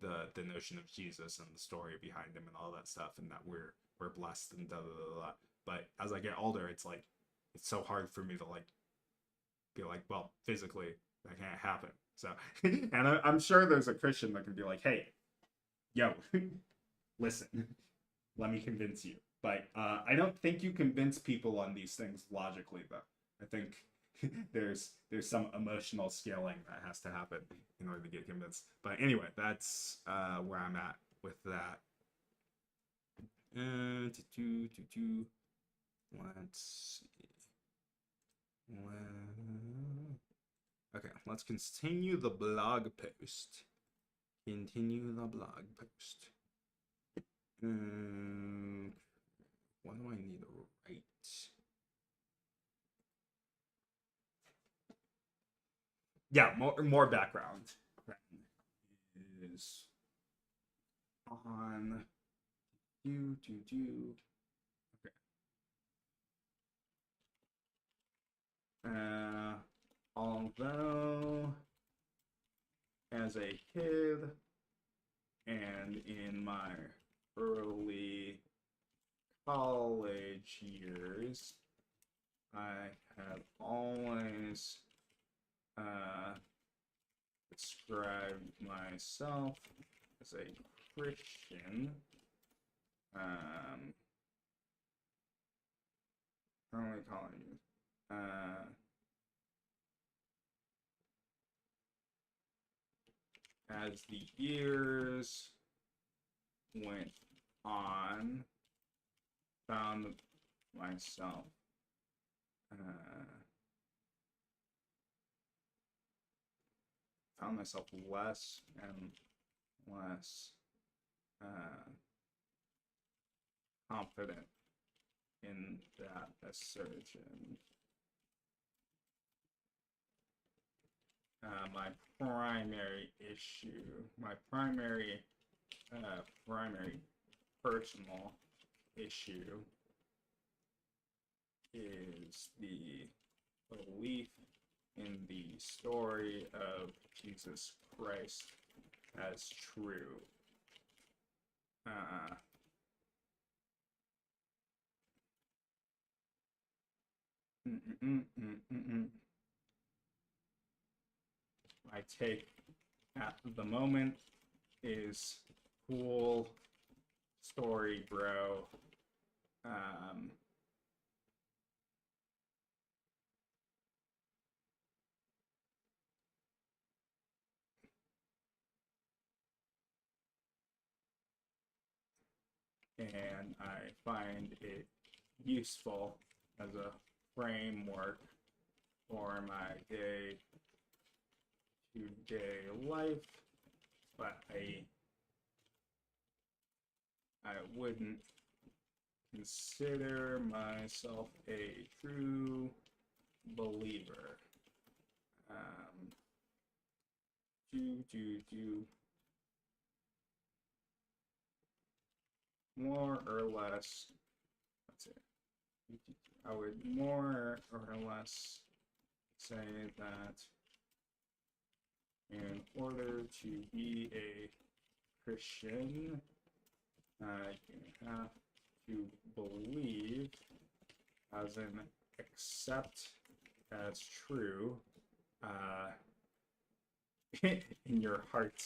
The notion of Jesus and the story behind him and all that stuff, and that we're blessed and da da da da. But as I get older, it's like it's so hard for me to like be like, well, physically that can't happen. So, and I'm sure there's a Christian that can be like, hey, yo, listen, let me convince you. But I don't think you convince people on these things logically, though. I think there's some emotional scaling that has to happen in order to get convinced. But anyway, that's where I'm at with that. Let's see. Okay, let's continue the blog post. Continue the blog post. What do I need to write? Yeah, more background is on okay. Although as a kid and in my early college years, I have always described myself as a Christian. How am I calling you? As the years went on, found myself less and less confident in that assertion. My primary personal issue is the belief in the story of Jesus Christ as true. My take at the moment is cool story, bro. And I find it useful as a framework for my day-to-day life, but I wouldn't consider myself a true believer. More or less, that's it. I would more or less say that in order to be a Christian, you have to believe, as in accept as true, in your heart.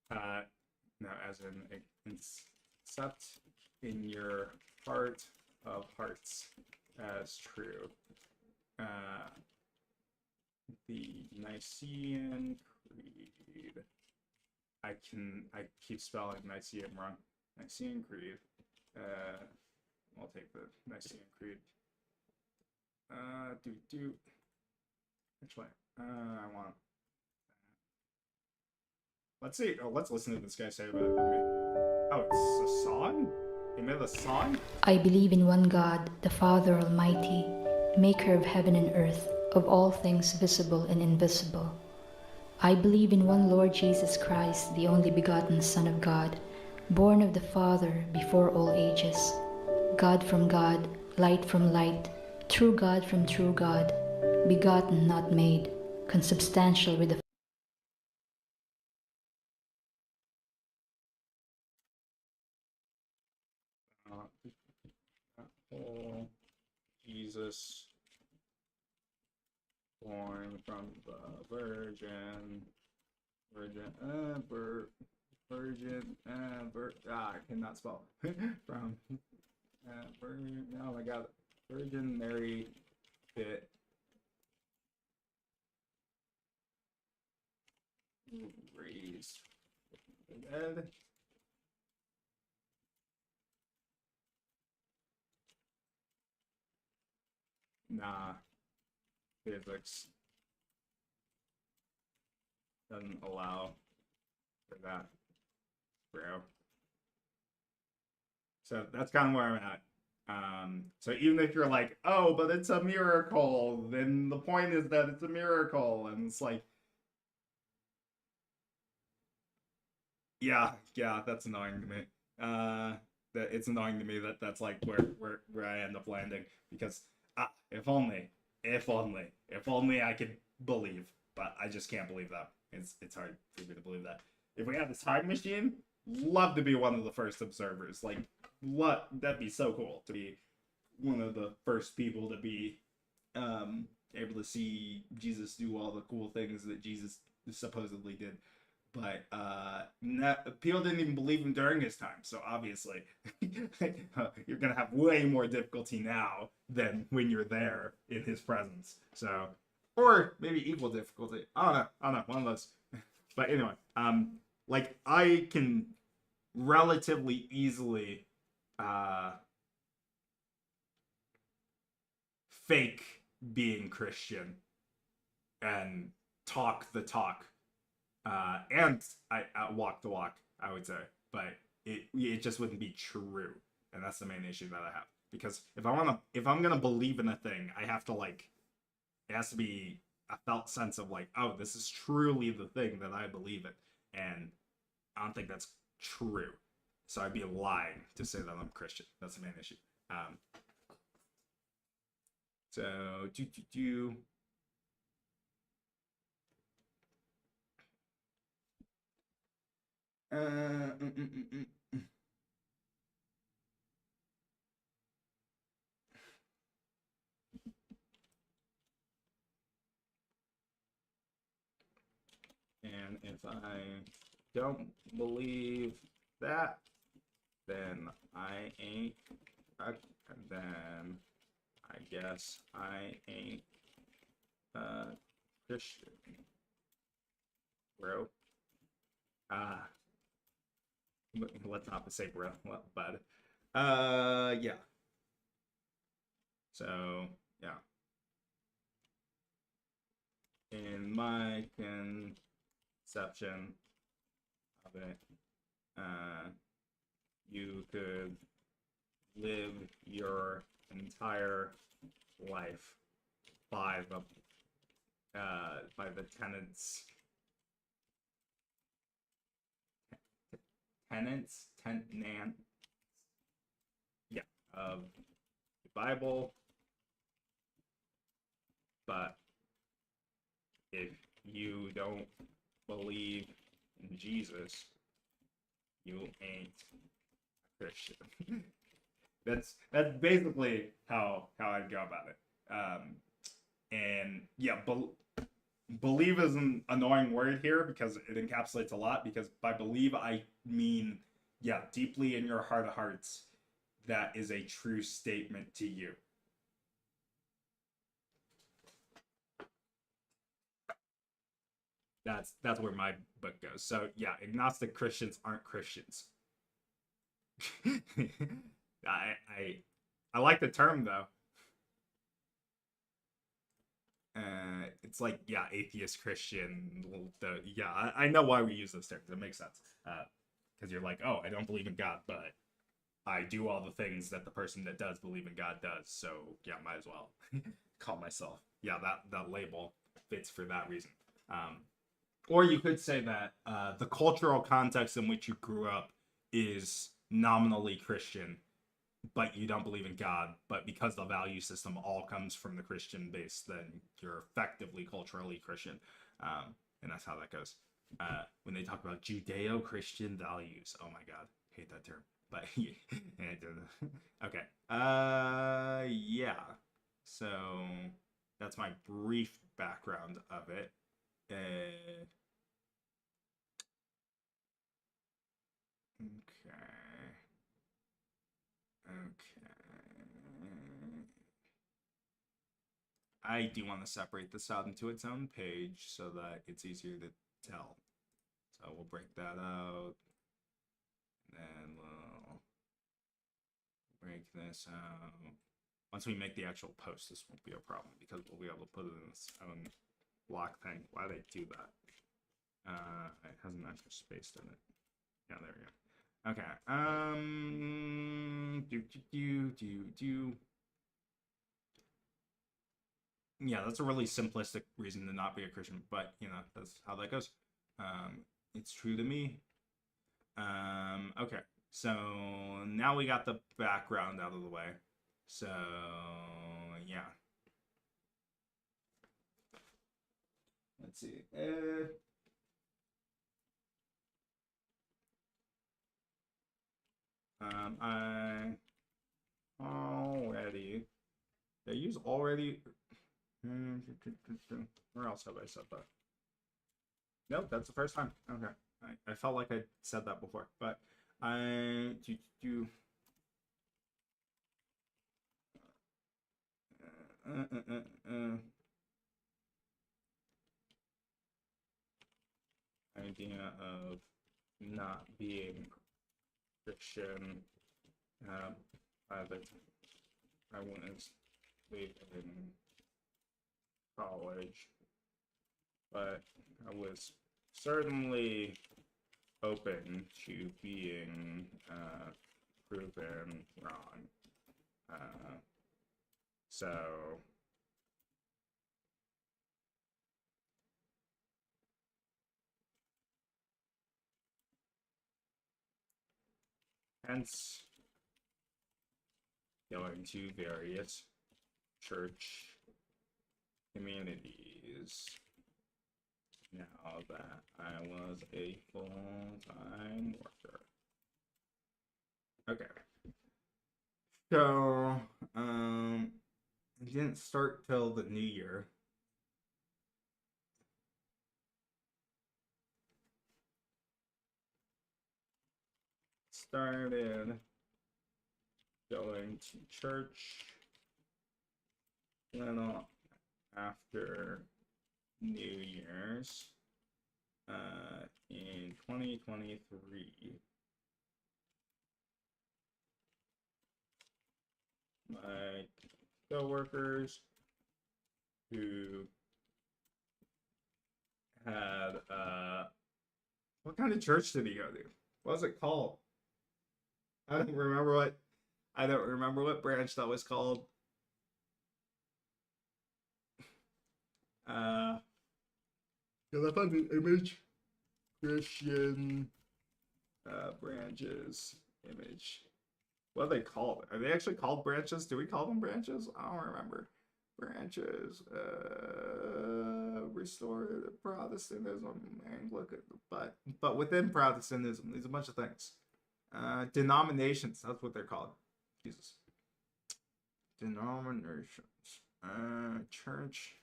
No, as in accept in your heart of hearts as true. The Nicene Creed. I keep spelling Nicene wrong. Nicene Creed. I'll take the Nicene Creed. Which way? I want. Let's see. Oh, let's listen to this guy say about it. Oh, it's a song? He made a song? I believe in one God, the Father Almighty, maker of heaven and earth, of all things visible and invisible. I believe in one Lord Jesus Christ, the only begotten Son of God, born of the Father before all ages, God from God, light from light, true God from true God, begotten, not made, consubstantial with the all Jesus born from the I cannot spell. From oh my god, Virgin Mary bit raised from the dead. Nah, physics doesn't allow for that, bro. So that's kind of where I'm at. So even if you're like, oh, but it's a miracle, then the point is that it's a miracle, and it's like, yeah, that's annoying to me. That it's annoying to me that that's like where I end up landing because if only, if only I could believe, but I just can't believe that. It's hard for me to believe that. If we had this time machine, love to be one of the first observers. Like, that'd be so cool to be one of the first people to be able to see Jesus do all the cool things that Jesus supposedly did. But people didn't even believe him during his time, so obviously you're gonna have way more difficulty now than when you're there in his presence. So, or maybe equal difficulty. I don't know, one of those. But anyway, like I can relatively easily fake being Christian and talk the talk, and I walk the walk, I would say, but it just wouldn't be true, and that's the main issue that I have. Because if I'm gonna believe in a thing, I have to like, it has to be a felt sense of like, oh, this is truly the thing that I believe in, and I don't think that's true. So I'd be lying to say that I'm Christian. That's the main issue. So do. And if I don't believe that, then I ain't. Then I guess I ain't Christian, bro. Let's not say bro, but yeah. So yeah, in my conception of it, you could live your entire life by the tenets of the Bible, but if you don't believe in Jesus, you ain't a Christian. That's basically how I'd go about it. And yeah, believe is an annoying word here because it encapsulates a lot. Because by believe I mean, yeah, deeply in your heart of hearts, that is a true statement to you. That's where my book goes. So yeah, agnostic Christians aren't Christians. I like the term though. It's like, yeah, atheist Christian. Yeah, I know why we use those terms. It makes sense. Because you're like, oh, I don't believe in God, but I do all the things that the person that does believe in God does. So yeah, might as well call myself. Yeah, that label fits for that reason. Or you could say that the cultural context in which you grew up is nominally Christian, but you don't believe in God, but because the value system all comes from the Christian base, then you're effectively culturally Christian. And that's how that goes. When they talk about Judeo-Christian values, oh my God, hate that term. But okay. So that's my brief background of it. Okay. I do want to separate this out into its own page so that it's easier to tell. So we'll break that out. Then we'll break this out. Once we make the actual post, this won't be a problem because we'll be able to put it in its own block thing. Why did I do that? It has an extra space in it. Yeah, there we go. Okay. Yeah, that's a really simplistic reason to not be a Christian, but you know, that's how that goes. It's true to me. Okay. So now we got the background out of the way. So yeah. Let's see. I already. Did I use already? Where else have I said that? Nope, that's the first time. Okay. I felt like I said that before, but I do. Idea of not being Christian. By the I wouldn't leave in college, but I was certainly open to being proven wrong. So hence going to various church communities now that I was a full-time worker. Okay. So, it didn't start till the new year. Started going to church little after New Year's in 2023. My coworkers who had what kind of church did he go to? What was it called? I don't remember what branch that was called. Because I found the image. Christian branches image. What are they called? Are they actually called branches? Do we call them branches? I don't remember. Branches. Restorative Protestantism, Anglican, but within Protestantism, there's a bunch of things. Denominations. That's what they're called. Jesus. Denominations. Church.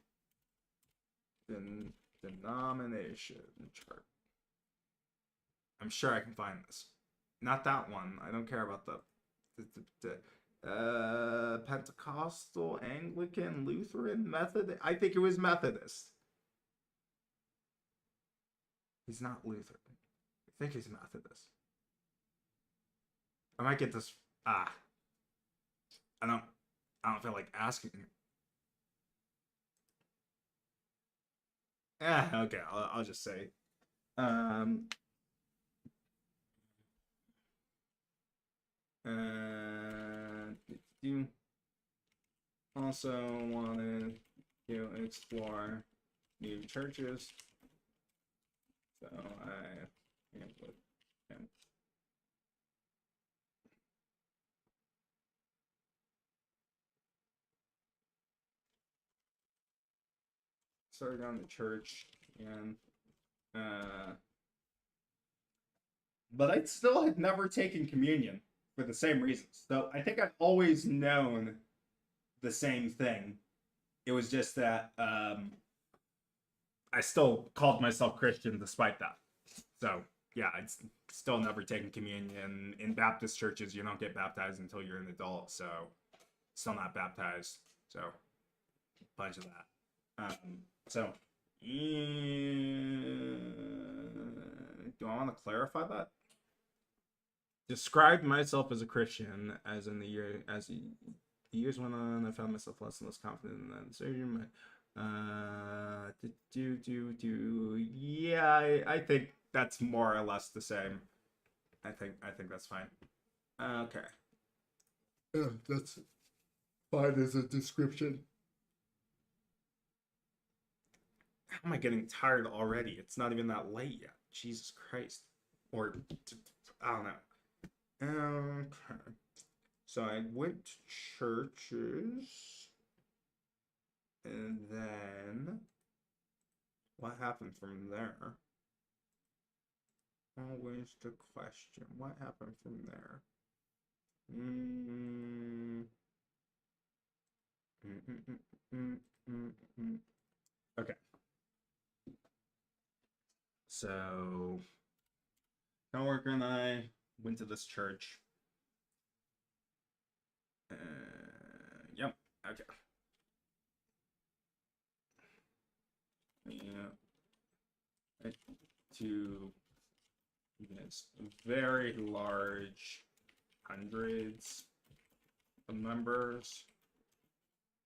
Denomination chart. I'm sure I can find this. Not that one. I don't care about the Pentecostal, Anglican, Lutheran, Methodist. I think it was Methodist. He's not Lutheran. I think he's Methodist. I might get this. I don't feel like asking. Okay. I'll just say. You also wanted to explore new churches, so I went with him. Started going to church and but I still had never taken communion for the same reasons. So I think I've always known the same thing It was just that I still called myself Christian despite that. So yeah, I'd still never taken communion. In Baptist churches, you don't get baptized until you're an adult, so still not baptized. So bunch of that. So do I want to clarify that? Described myself as a Christian as in the years went on, I found myself less and less confident in that decision. Yeah, I think that's more or less the same. I think that's fine. Okay. That's fine as a description. How am I getting tired already? It's not even that late yet. Jesus Christ. Or I don't know. Okay. So I went to churches, and then what happened from there? Always the question. What happened from there? Okay. So, coworker and I went to this church. Yep. Okay. Yeah. To this very large, hundreds of members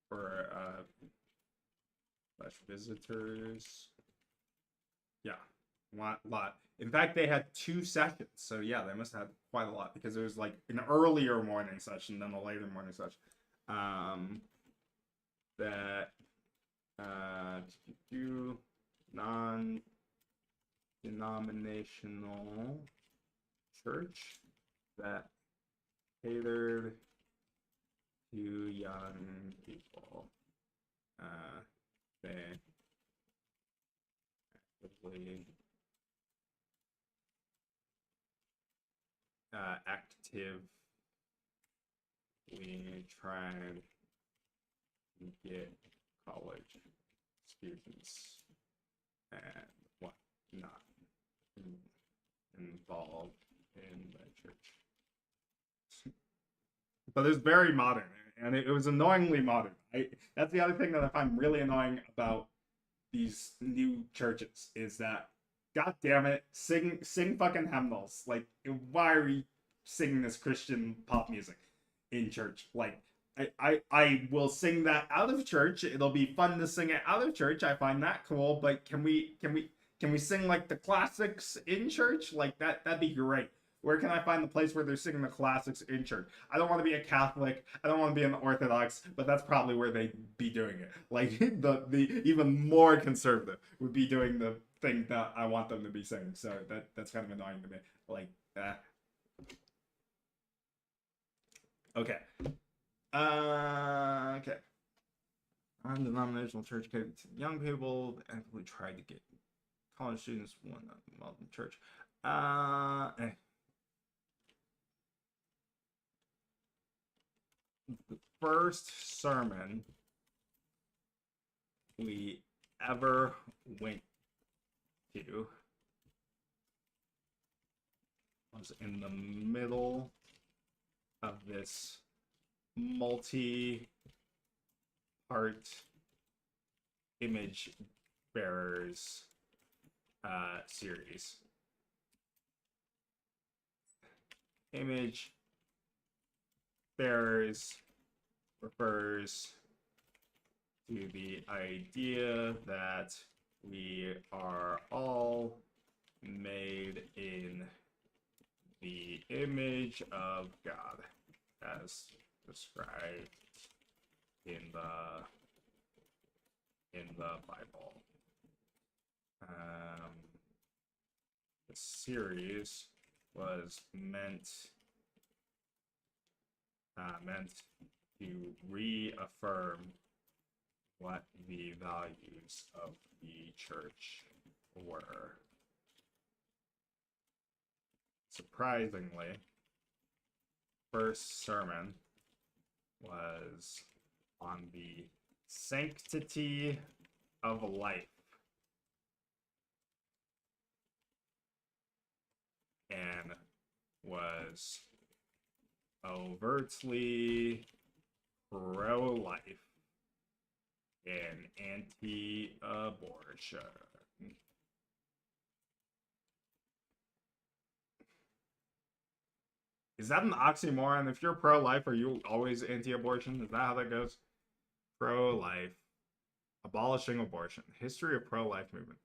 for slash visitors. Yeah, lot. In fact, they had 2 sessions, so yeah, they must have had quite a lot because there was like an earlier morning session, then a later morning session. That non-denominational church that catered to young people. They actively we tried to get college students and whatnot involved in the church. But it's very modern, and it was annoyingly modern. That's the other thing that I find really annoying about these new churches is that, god damn it, sing fucking hymnals. Like, why are we singing this Christian pop music in church? Like, I will sing that out of church. It'll be fun to sing it out of church. I find that cool. But can we sing like the classics in church? Like that'd be great. Where can I find the place where they're singing the classics in church? I don't want to be a Catholic. I don't want to be an Orthodox, but that's probably where they'd be doing it. Like the even more conservative would be doing the thing that I want them to be singing. So that's kind of annoying to me. Like, okay. Okay. Non-denominational church catered to young people. Actively tried to get college students one in church. The first sermon we ever went to was in the middle of this multi-part image bearers series. Image bearers refers to the idea that we are all made in the image of God, as described in the Bible. The series was meant to reaffirm what the values of the church were. Surprisingly, first sermon was on the sanctity of life. And was overtly pro-life and anti-abortion. Is that an oxymoron? If you're pro-life, are you always anti-abortion? Is that how that goes? Pro-life, abolishing abortion, history of pro-life movement.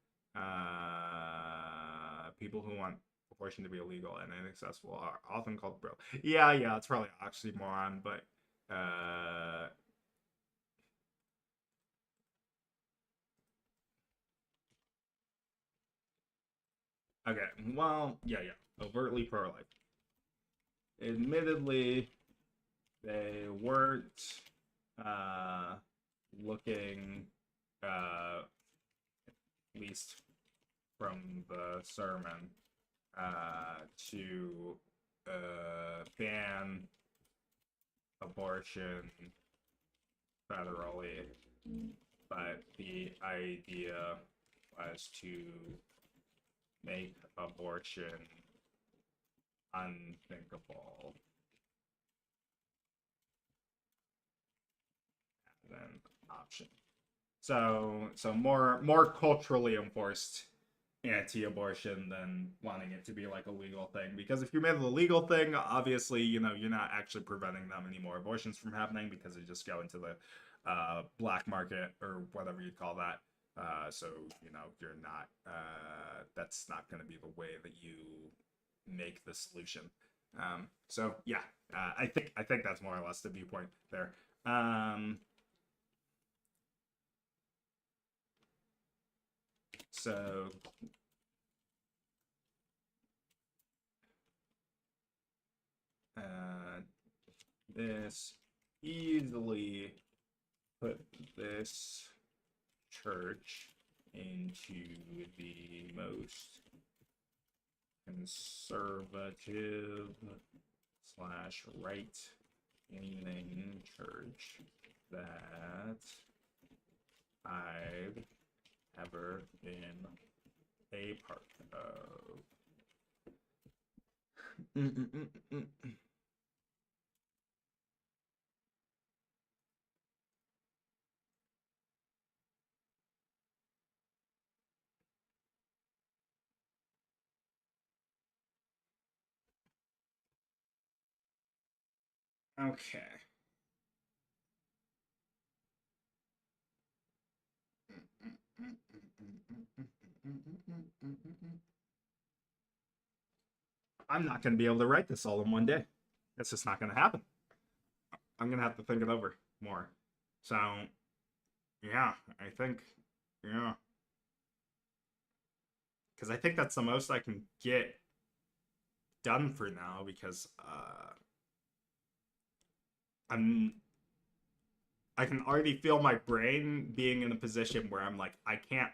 People who want abortion to be illegal and inaccessible are often called pro. Yeah, it's probably oxymoron, but okay. Well, yeah. Overtly pro-life. Admittedly, they weren't looking, at least from the sermon, to ban abortion federally, but the idea was to make abortion unthinkable. And then option. So more culturally enforced anti-abortion than wanting it to be like a legal thing, because if you made it a legal thing, obviously you're not actually preventing them any more abortions from happening, because they just go into the black market or whatever you call that. So you're not that's not going to be the way that you make the solution. So yeah, I think that's more or less the viewpoint there. So this easily put this church into the most conservative / right-leaning church that I've ever been a part of. Okay. I'm not going to be able to write this all in one day. It's just not going to happen. I'm going to have to think it over more. So, yeah, I think, yeah. Because I think that's the most I can get done for now, because I can already feel my brain being in a position where I'm like, I can't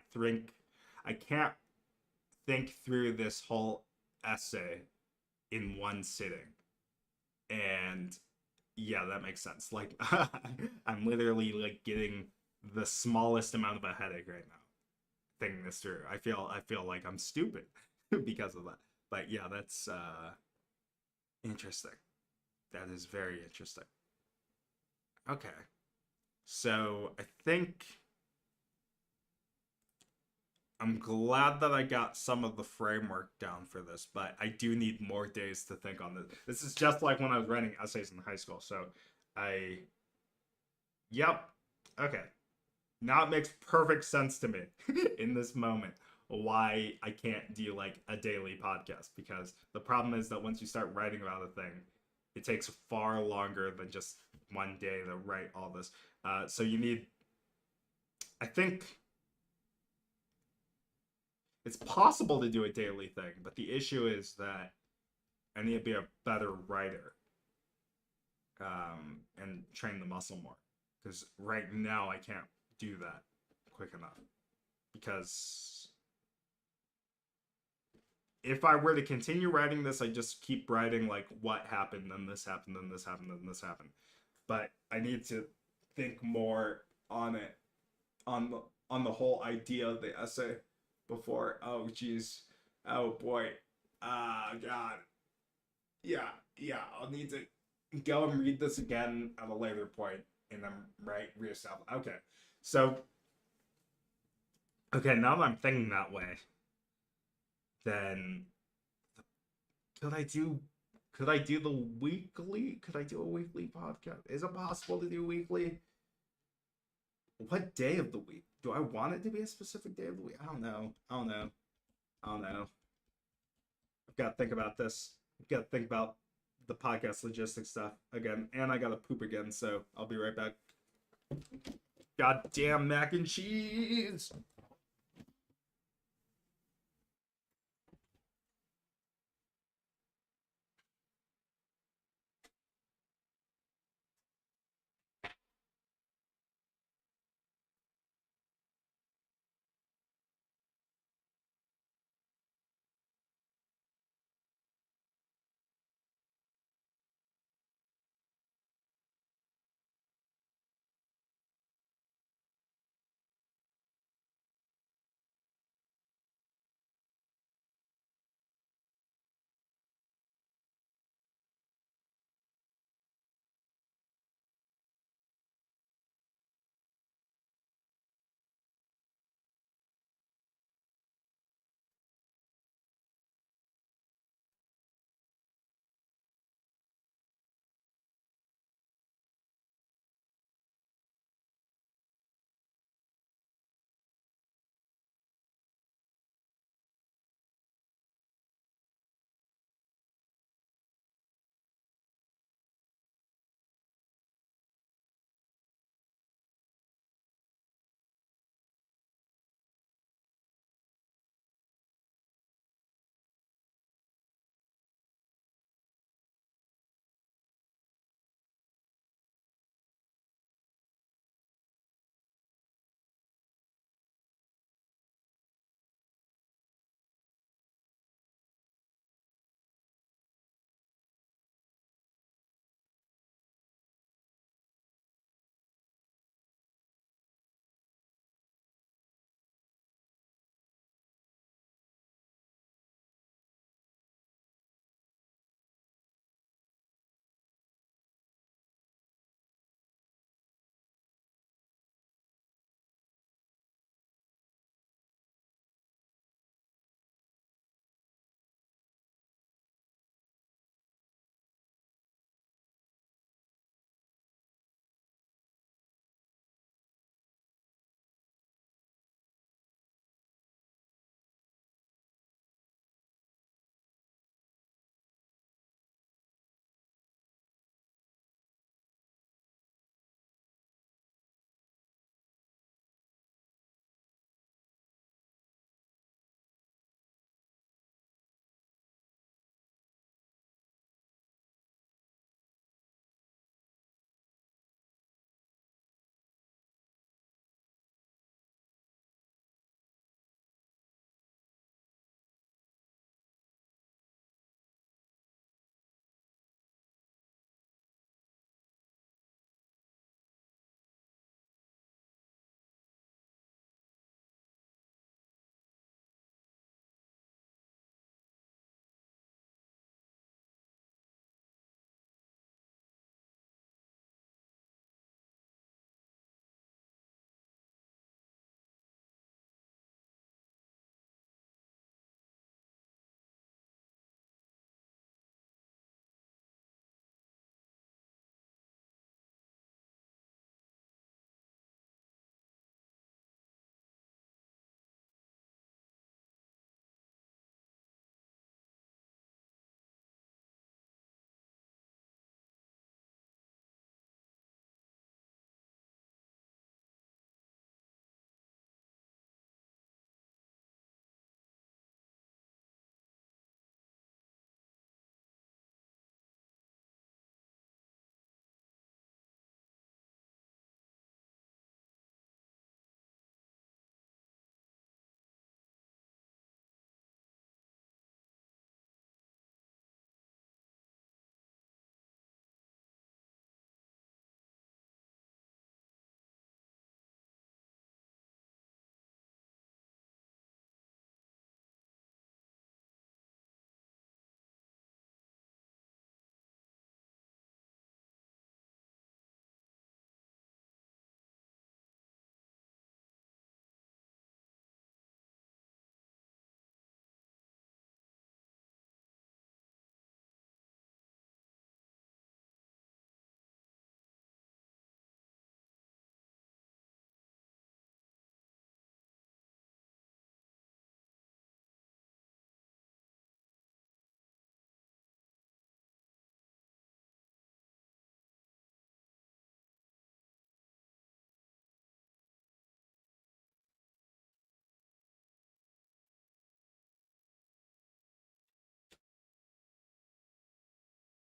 think through this whole essay in one sitting. And yeah, that makes sense. Like I'm literally like getting the smallest amount of a headache right now thinking this through. I feel like I'm stupid because of that. But yeah, that's interesting. That is very interesting. Okay. So I think I'm glad that I got some of the framework down for this, but I do need more days to think on this. This is just like when I was writing essays in high school. So yep. Okay. Now it makes perfect sense to me in this moment why I can't do like a daily podcast, because the problem is that once you start writing about a thing, it takes far longer than just one day to write all this. So you need, I think it's possible to do a daily thing, but the issue is that I need to be a better writer, and train the muscle more, because right now I can't do that quick enough. Because if I were to continue writing this, I just keep writing like what happened, then this happened, then this happened, then this happened. But I need to think more on it, on the whole idea of the essay before. Oh geez. Oh boy. Ah God. Yeah, yeah. I'll need to go and read this again at a later point and then reestablish. Okay. So okay, now that I'm thinking that way, then could I do could I do the weekly? Could I do a weekly podcast? Is it possible to do weekly? What day of the week? Do I want it to be a specific day of the week? I don't know. I don't know. I don't know. I've got to think about this. I've got to think about the podcast logistics stuff again. And I got to poop again, so I'll be right back. Goddamn mac and cheese!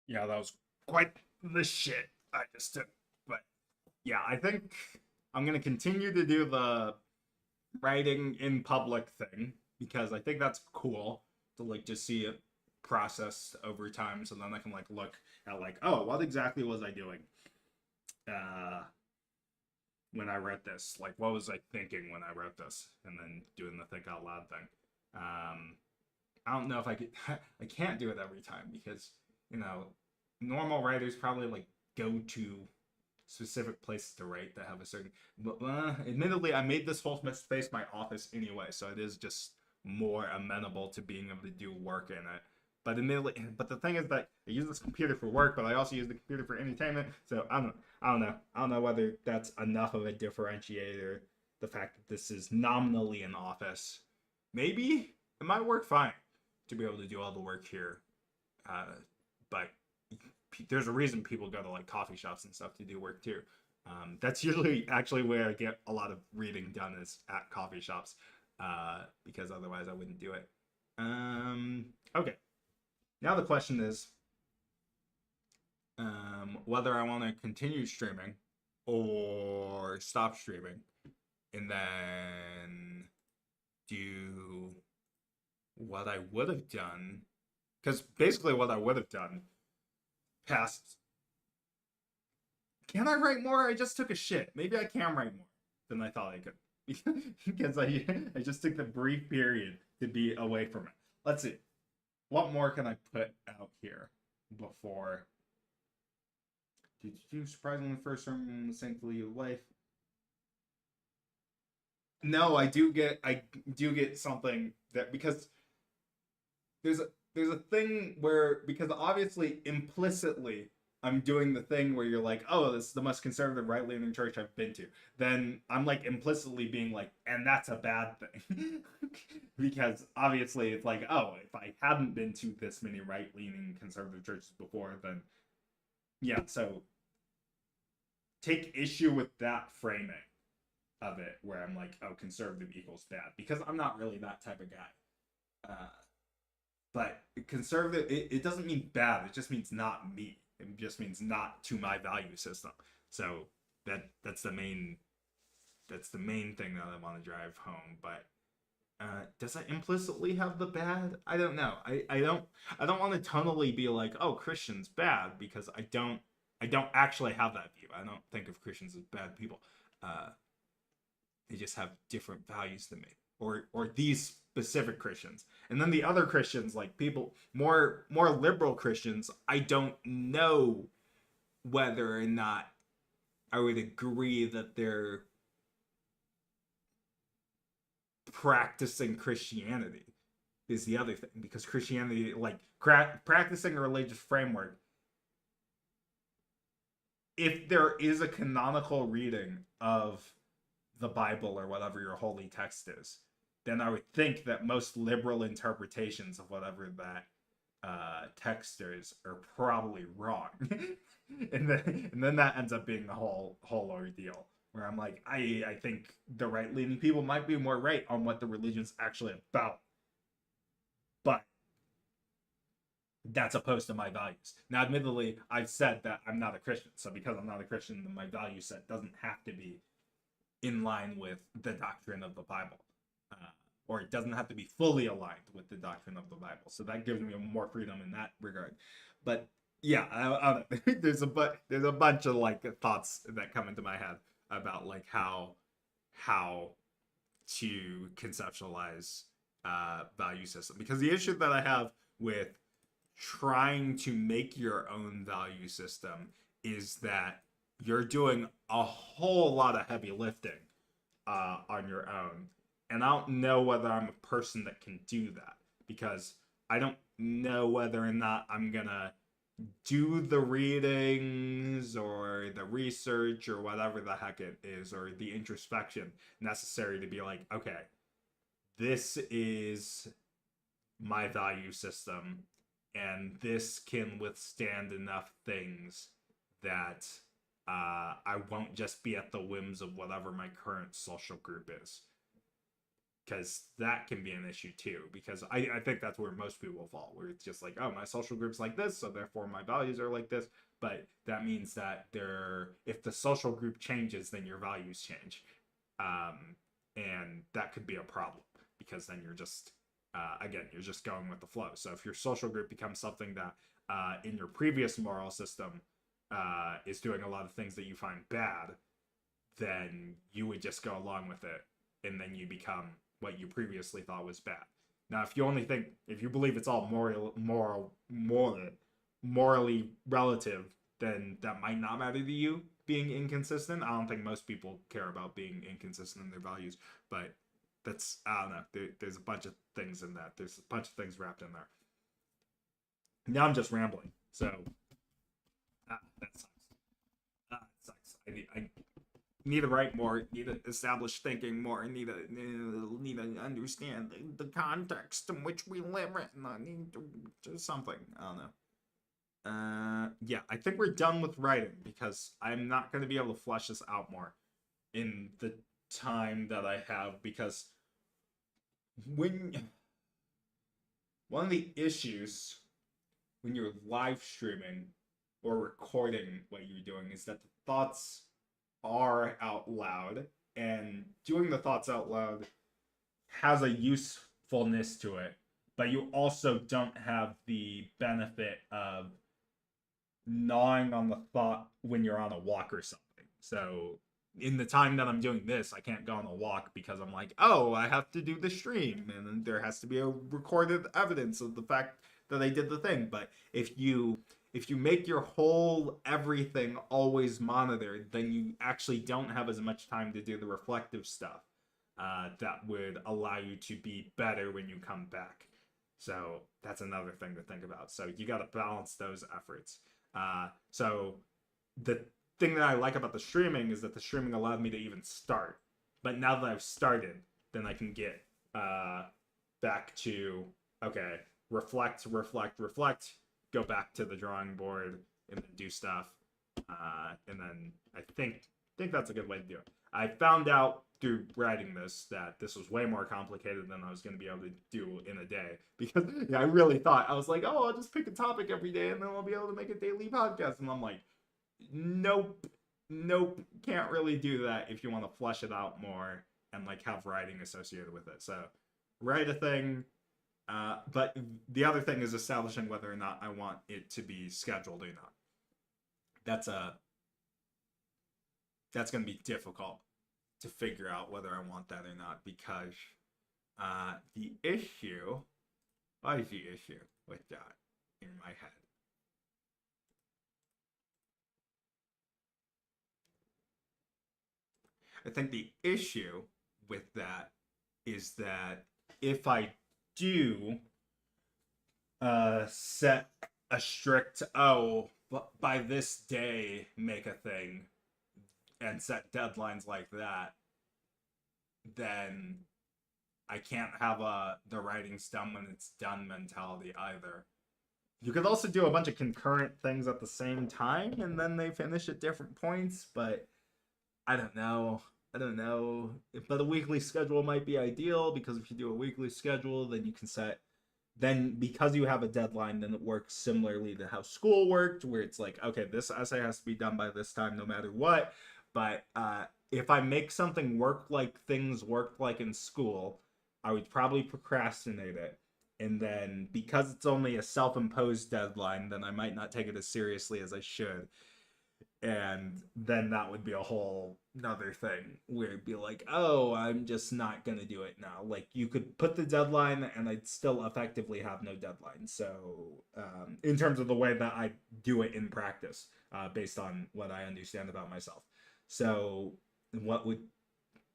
Yeah, that was quite the shit I just took. But yeah, I think I'm gonna continue to do the writing in public thing because I think that's cool to like just see it processed over time. So then I can like look at like, oh, what exactly was I doing uh, when I wrote this? Like, what was I thinking when I wrote this? And then doing the think out loud thing. Um, I don't know if I could. I can't do it every time because you know normal writers probably like go to specific places to write that have a certain. But admittedly, I made this whole space my office anyway, so it is just more amenable to being able to do work in it. But admittedly, but the thing is that I use this computer for work, but I also use the computer for entertainment. So I don't know whether that's enough of a differentiator. The fact that this is nominally an office, maybe it might work fine to be able to do all the work here. But there's a reason people go to like coffee shops and stuff to do work too. That's usually actually where I get a lot of reading done is at coffee shops, because otherwise I wouldn't do it. Okay, now the question is whether I want to continue streaming or stop streaming, and then do what I would have done. Because basically, what I would have done past. Can I write more? I just took a shit. Maybe I can write more than I thought I could. Because I just took the brief period to be away from it. Let's see. What more can I put out here before? Did you surprisingly first sermon saintly life? No, I do get something that because there's there's a thing where because obviously implicitly I'm doing the thing where you're like, oh, this is the most conservative right leaning church I've been to. Then I'm like implicitly being like, and that's a bad thing. Because obviously it's like, oh, if I hadn't been to this many right leaning conservative churches before, then yeah, so take issue with that framing of it where I'm like, oh, conservative equals bad. Because I'm not really that type of guy. Uh, but conservative, it doesn't mean bad. It just means not me. It just means not to my value system. So that's the main thing that I want to drive home. But does that implicitly have the bad? I don't know. I don't want to tonally be like, oh, Christians bad because I don't actually have that view. I don't think of Christians as bad people. Uh, they just have different values than me, or these specific Christians. And then the other Christians, like people more liberal Christians, I don't know whether or not I would agree that they're practicing Christianity is the other thing because Christianity, like practicing a religious framework, if there is a canonical reading of the Bible or whatever your holy text is, then I would think that most liberal interpretations of whatever that text is are probably wrong. And then that ends up being the whole ordeal. Where I'm like, I think the right leaning people might be more right on what the religion's actually about. But that's opposed to my values. Now, admittedly, I've said that I'm not a Christian. So because I'm not a Christian, then my value set doesn't have to be in line with the doctrine of the Bible. Or it doesn't have to be fully aligned with the doctrine of the Bible. So that gives me more freedom in that regard. But yeah, there's a bunch of like thoughts that come into my head about like how to conceptualize value system because the issue that I have with trying to make your own value system is that you're doing a whole lot of heavy lifting on your own. And I don't know whether I'm a person that can do that because I don't know whether or not I'm gonna do the readings or the research or whatever the heck it is or the introspection necessary to be like, okay, this is my value system and this can withstand enough things that I won't just be at the whims of whatever my current social group is. because that can be an issue too. Because I think that's where most people fall, where it's just like, oh, my social group's like this, so therefore my values are like this. But that means that if the social group changes, then your values change, and that could be a problem because then you're just again, you're just going with the flow. So if your social group becomes something that in your previous moral system is doing a lot of things that you find bad, then you would just go along with it, and then you become what you previously thought was bad. Now, if you believe it's all morally relative, then that might not matter to you being inconsistent. I don't think most people care about being inconsistent in their values, but I don't know. There's a bunch of things in that. There's a bunch of things wrapped in there. Now I'm just rambling. So that sucks. It sucks. I need to write more. Need to establish thinking more. Need to understand the context in which we live in. I need to do something. I don't know. Yeah, I think we're done with writing because I'm not going to be able to flesh this out more in the time that I have, because one of the issues when you're live streaming or recording what you're doing is that the thoughts are out loud, and doing the thoughts out loud has a usefulness to it, but you also don't have the benefit of gnawing on the thought when you're on a walk or something. So in the time that I'm doing this, I can't go on a walk because I'm like, oh, I have to do the stream, and there has to be a recorded evidence of the fact that I did the thing. But if you make your whole everything always monitored, then you actually don't have as much time to do the reflective stuff that would allow you to be better when you come back. So that's another thing to think about. So you got to balance those efforts. So the thing that I like about the streaming is that the streaming allowed me to even start. But now that I've started, then I can get back to, okay, reflect, go back to the drawing board and then do stuff. And then I think that's a good way to do it. I found out through writing this that this was way more complicated than I was going to be able to do in a day, because I really thought, I was like, oh, I'll just pick a topic every day and then I'll be able to make a daily podcast. And I'm like, nope, can't really do that if you want to flesh it out more and like have writing associated with it. So write a thing. But the other thing is establishing whether or not I want it to be scheduled or not. That's going to be difficult to figure out whether I want that or not, because the issue, what is the issue with that in my head? I think the issue with that is that if I do set a strict, by this day make a thing, and set deadlines like that, then I can't have the writing's done when it's done mentality either. You could also do a bunch of concurrent things at the same time and then they finish at different points, but I don't know. But a weekly schedule might be ideal, because if you do a weekly schedule, then you can because you have a deadline, then it works similarly to how school worked, where it's like, okay, this essay has to be done by this time no matter what. But if I make something work like things worked like in school, I would probably procrastinate it. And then because it's only a self-imposed deadline, then I might not take it as seriously as I should. And then that would be a whole another thing where it'd be like, oh, I'm just not going to do it now. Like, you could put the deadline and I'd still effectively have no deadline. So in terms of the way that I do it in practice, based on what I understand about myself. So what would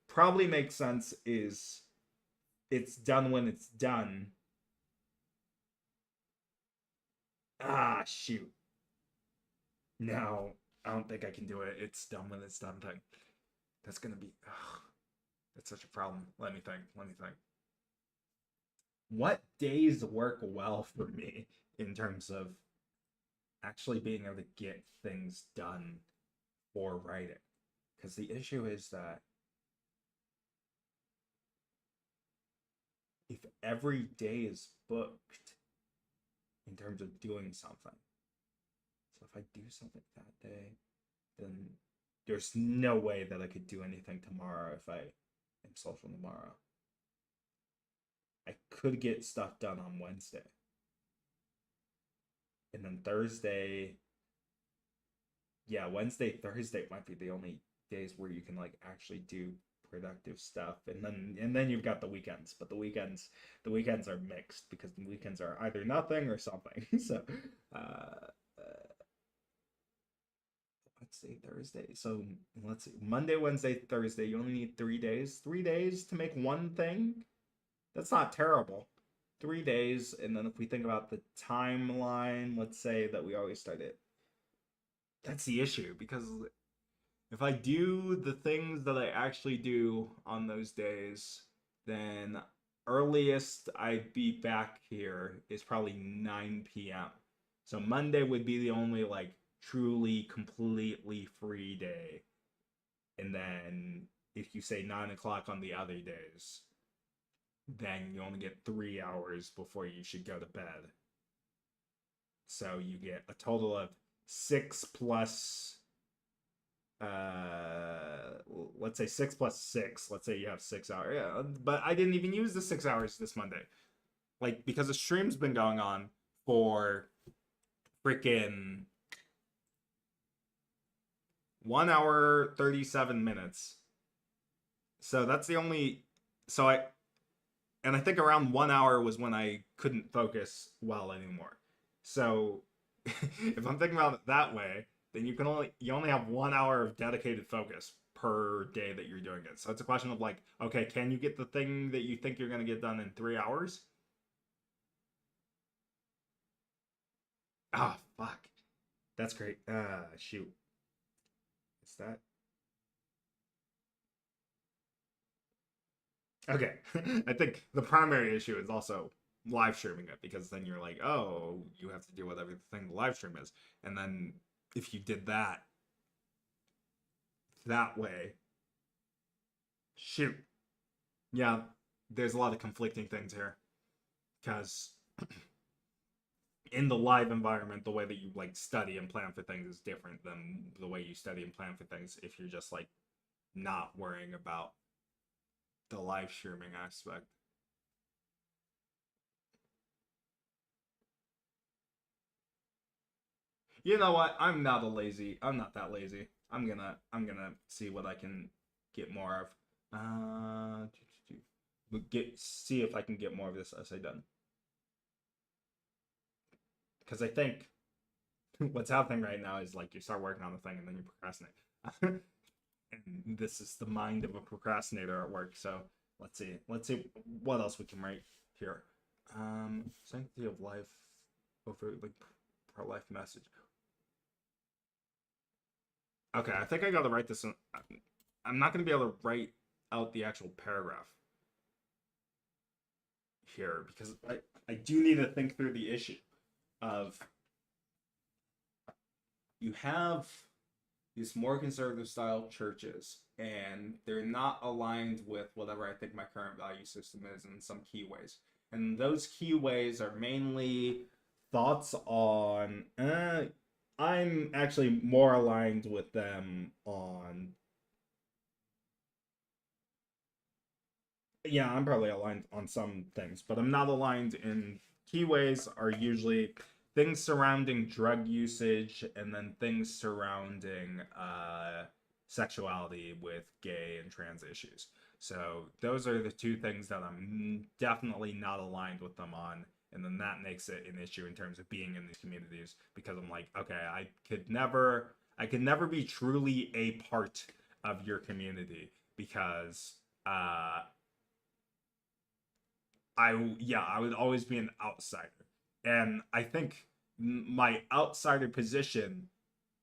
probably make sense is it's done when it's done. Shoot. No, I don't think I can do it. It's done when it's done thing. That's gonna be, that's such a problem. Let me think. What days work well for me in terms of actually being able to get things done for writing? Because the issue is that every day is booked in terms of doing something. So if I do something that day, then there's no way that I could do anything tomorrow if I am social tomorrow. I could get stuff done on Wednesday. And then Thursday, yeah, Wednesday, Thursday might be the only days where you can like actually do productive stuff. And then you've got the weekends, but the weekends are mixed because the weekends are either nothing or something. So let's see, Thursday. So let's see, Monday, Wednesday, Thursday. You only need 3 days. 3 days to make one thing. That's not terrible. 3 days, and then if we think about the timeline, let's say that we always start it. That's the issue, because if I do the things that I actually do on those days, then earliest I'd be back here is probably 9 p.m. So Monday would be the only like truly completely free day. And then if you say 9 o'clock on the other days, then you only get 3 hours before you should go to bed. So you get a total of 6 plus let's say 6 plus 6. Let's say you have 6 hours. Yeah, but I didn't even use the 6 hours this Monday. Like, because the stream's been going on for freaking 1 hour 37 minutes. So that's the only, and I think around 1 hour was when I couldn't focus well anymore. So if I'm thinking about it that way, then you only have 1 hour of dedicated focus per day that you're doing it. So it's a question of like, okay, can you get the thing that you think you're gonna get done in 3 hours? Ah, fuck. That's great. Shoot. Is that? Okay. I think the primary issue is also live streaming it, because then you're like, oh, you have to do whatever the thing the live stream is. And then if you did that way, shoot. Yeah, there's a lot of conflicting things here. Because in the live environment, the way that you like study and plan for things is different than the way you study and plan for things if you're just like not worrying about the live streaming aspect. You know what? I'm not that lazy. I'm gonna see what I can get more of. See if I can get more of this essay done. Because I think what's happening right now is like you start working on the thing and then you procrastinate. And this is the mind of a procrastinator at work. So let's see what else we can write here. Sanctity of life over like pro-life message. Okay, I think I gotta write this. I'm not gonna be able to write out the actual paragraph here because I do need to think through the issue of you have these more conservative style churches and they're not aligned with whatever I think my current value system is in some key ways. And those key ways are mainly thoughts on I'm actually more aligned with them on. Yeah, I'm probably aligned on some things, but I'm not aligned in key ways are usually things surrounding drug usage and then things surrounding sexuality with gay and trans issues. So those are the two things that I'm definitely not aligned with them on. And then that makes it an issue in terms of being in these communities because I'm like, okay, I could never be truly a part of your community because I would always be an outsider. And I think my outsider position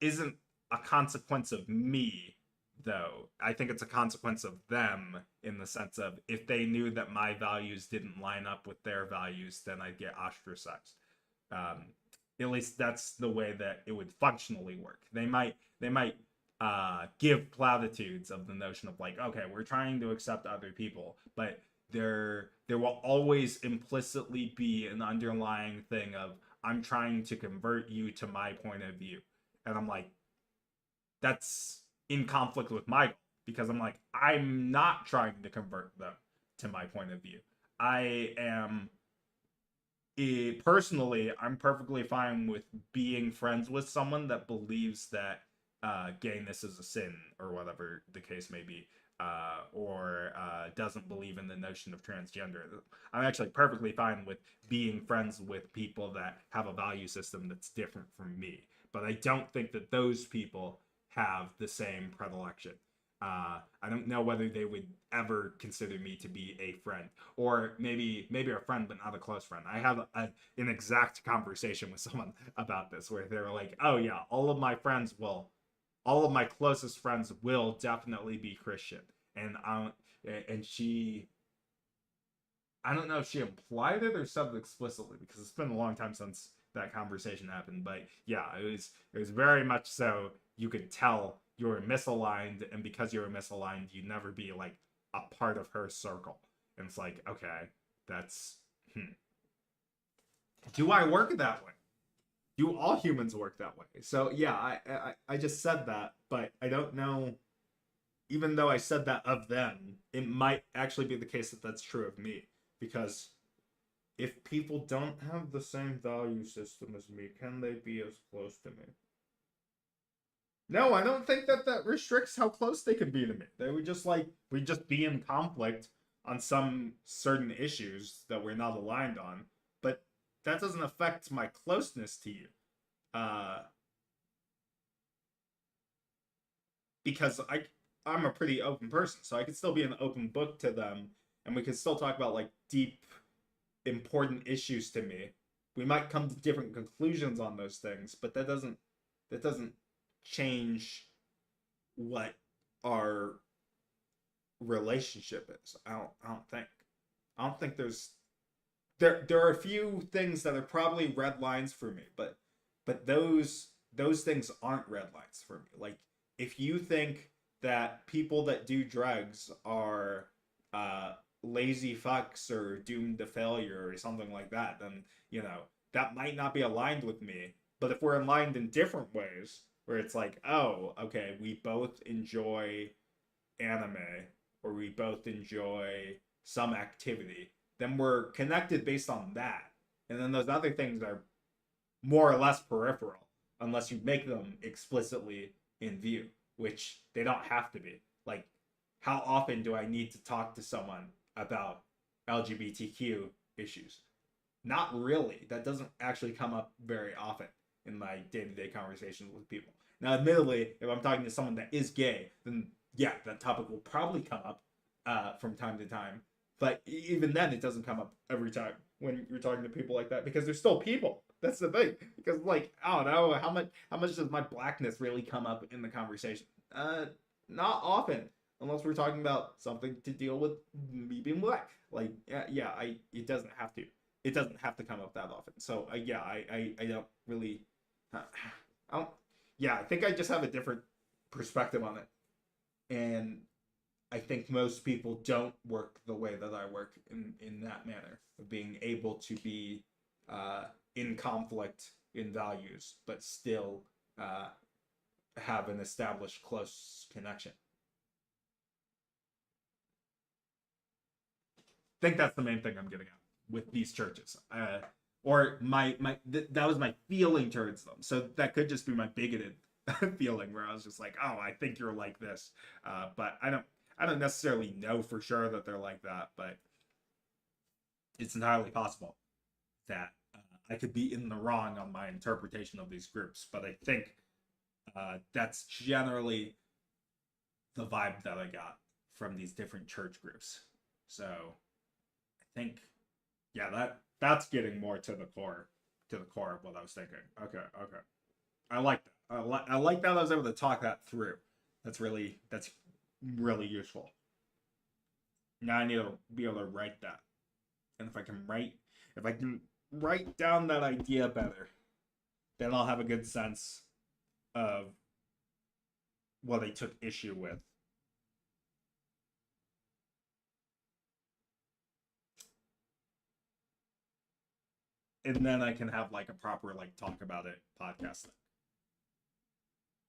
isn't a consequence of me, though. I think it's a consequence of them in the sense of if they knew that my values didn't line up with their values, then I'd get ostracized. At least that's the way that it would functionally work. They might give platitudes of the notion of like, okay, we're trying to accept other people, but there will always implicitly be an underlying thing of I'm trying to convert you to my point of view. And I'm like, that's in conflict with my goal, because I'm like, I'm not trying to convert them to my point of view. I am personally, I'm perfectly fine with being friends with someone that believes that gayness is a sin or whatever the case may be, or doesn't believe in the notion of transgender. I'm actually perfectly fine with being friends with people that have a value system that's different from me. But I don't think that those people have the same predilection. I don't know whether they would ever consider me to be a friend, or maybe a friend but not a close friend. I have an exact conversation with someone about this where they were like, "Oh yeah, all of my closest friends will definitely be Christian," and she, I don't know if she implied it or said it explicitly because it's been a long time since that conversation happened. But yeah, it was very much so. You could tell you were misaligned, and because you were misaligned, you'd never be like a part of her circle. And it's like, okay, that's do I work that way? Do all humans work that way? So yeah, I just said that, but I don't know. Even though I said that of them, it might actually be the case that that's true of me, because if people don't have the same value system as me, can they be as close to me? No, I don't think that that restricts how close they could be to me. They would just we'd just be in conflict on some certain issues that we're not aligned on, but that doesn't affect my closeness to you. Uh, because I'm a pretty open person, so I could still be an open book to them, and we could still talk about like deep, important issues to me. We might come to different conclusions on those things, but that doesn't change what our relationship is. I don't think there are a few things that are probably red lines for me, but those things aren't red lines for me. Like, if you think that people that do drugs are lazy fucks or doomed to failure or something like that, then that might not be aligned with me. But if we're aligned in different ways, where it's like, oh, okay, we both enjoy anime, or we both enjoy some activity, then we're connected based on that. And then those other things are more or less peripheral, unless you make them explicitly in view, which they don't have to be. Like, how often do I need to talk to someone about LGBTQ issues? Not really. That doesn't actually come up very often in my day-to-day conversations with people. Now, admittedly, if I'm talking to someone that is gay, then yeah, that topic will probably come up from time to time. But even then, it doesn't come up every time when you're talking to people like that, because they're still people. That's the thing. Because, like, I don't know, how much does my blackness really come up in the conversation? Not often, unless we're talking about something to deal with me being black. Like, yeah, it doesn't have to. It doesn't have to come up that often. So yeah, I don't really. I don't. Yeah, I think I just have a different perspective on it, and I think most people don't work the way that I work in that manner of being able to be in conflict in values, but still have an established close connection. I think that's the main thing I'm getting at with these churches. Or that was my feeling towards them. So that could just be my bigoted feeling, where I was just like, oh, I think you're like this, but I don't necessarily know for sure that they're like that, but it's entirely possible that I could be in the wrong on my interpretation of these groups. But I think that's generally the vibe that I got from these different church groups. So I think, yeah, that's getting more to the core of what I was thinking. Okay. I like that. I like that I was able to talk that through. That's really useful. Now I need to be able to write that, and if I can write down that idea better, then I'll have a good sense of what I took issue with. and then I can have like a proper like talk about it podcast.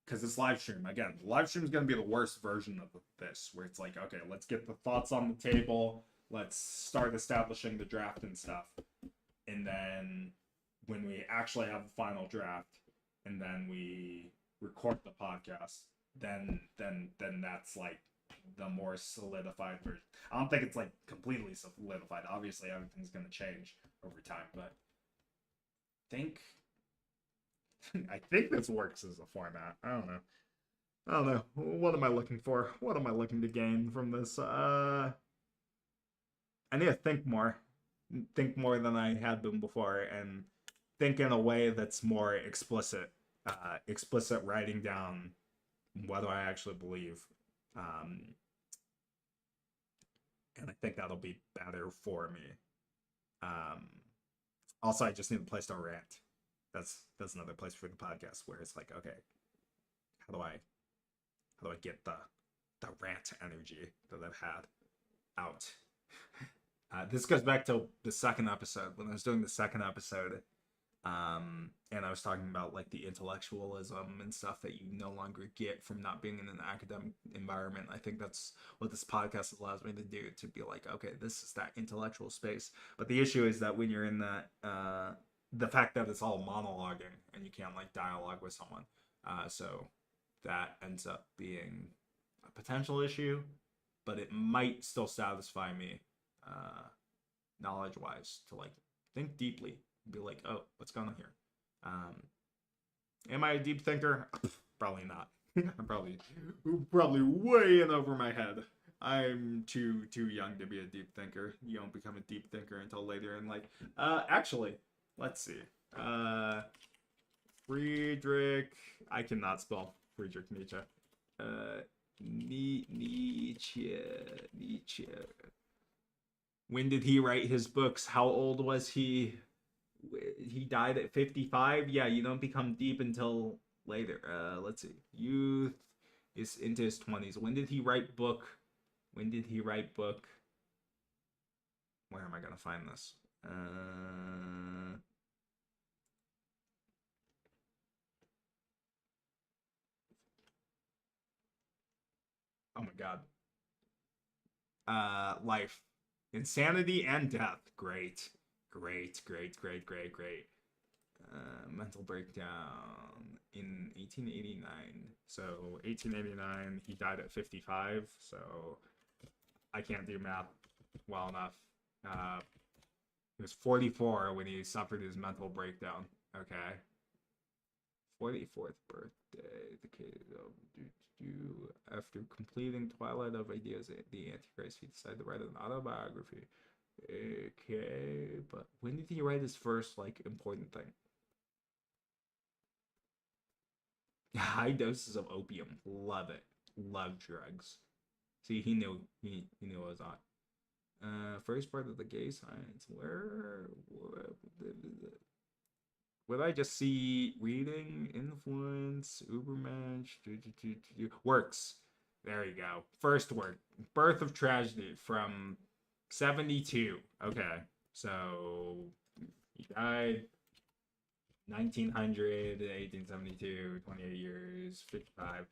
Because it's live stream again. Live stream is going to be the worst version of this, where it's like, okay, let's get the thoughts on the table, let's start establishing the draft and stuff, and then when we actually have the final draft, and then we record the podcast, then that's like the more solidified version. I don't think it's like completely solidified. Obviously, everything's going to change over time, but I think this works as a format. I don't know. What am I looking for? What am I looking to gain from this? I need to think more. Think more than I had been before, and think in a way that's more explicit. Explicit writing down what do I actually believe. And I think that'll be better for me. Also, I just need a place to rant. That's another place for the podcast where it's like, okay, how do I get the rant energy that I've had out? This goes back to the second episode when I was doing the second episode, and I was talking about like the intellectualism and stuff that you no longer get from not being in an academic environment. I think that's what this podcast allows me to do, to be like, okay, this is that intellectual space. But the issue is that when you're in that, the fact that it's all monologuing and you can't like dialogue with someone, so that ends up being a potential issue, but it might still satisfy me, knowledge wise, to like think deeply, be like, oh, what's going on here? Am I a deep thinker? Probably not. I'm probably way in over my head. I'm too young to be a deep thinker. You don't become a deep thinker until later in life. Actually, let's see. Friedrich. I cannot spell Friedrich Nietzsche. Nietzsche. When did he write his books? How old was he? He died at 55. Yeah, you don't become deep until later. Let's see. Youth is into his 20s. When did he write book? Where am I gonna find this? Oh my god. Life. Insanity and death. Great. Mental breakdown in 1889. So 1889, he died at 55. So I can't do math well enough. He was 44 when he suffered his mental breakdown. Okay. 44th birthday. The case of after completing Twilight of Ideas, the Antichrist, he decided to write an autobiography. Okay, but when did he write his first like important thing? High doses of opium. Love it. Love drugs. See, he knew what was on. First part of the gay science. Where would I just see reading, influence, Ubermensch, works. There you go. First work. Birth of Tragedy from 72. Okay. So he died 1900, 1872, 28 years, 55.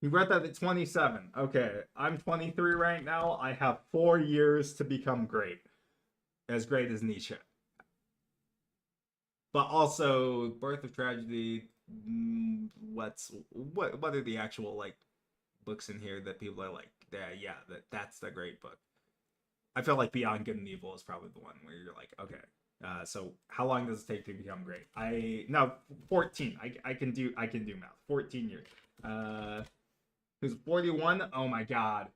He wrote that at 27. Okay. I'm 23 right now. I have 4 years to become great. As great as Nietzsche. But also, Birth of Tragedy, what are the actual like books in here that people are like, yeah, that's the great book. I feel like Beyond Good and Evil is probably the one where you're like, okay, so how long does it take to become great? 14. I can do math. 14 years. Who's 41? Oh my god,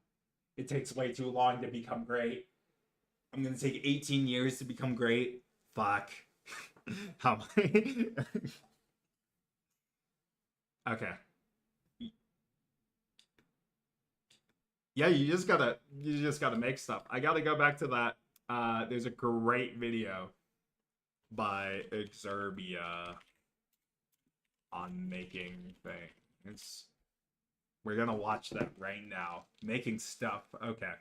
it takes way too long to become great. I'm gonna take 18 years to become great. Fuck. How many? Okay. Yeah, you just gotta make stuff. I gotta go back to that. There's a great video by Exerbia on making things. We're gonna watch that right now. Making stuff. Okay.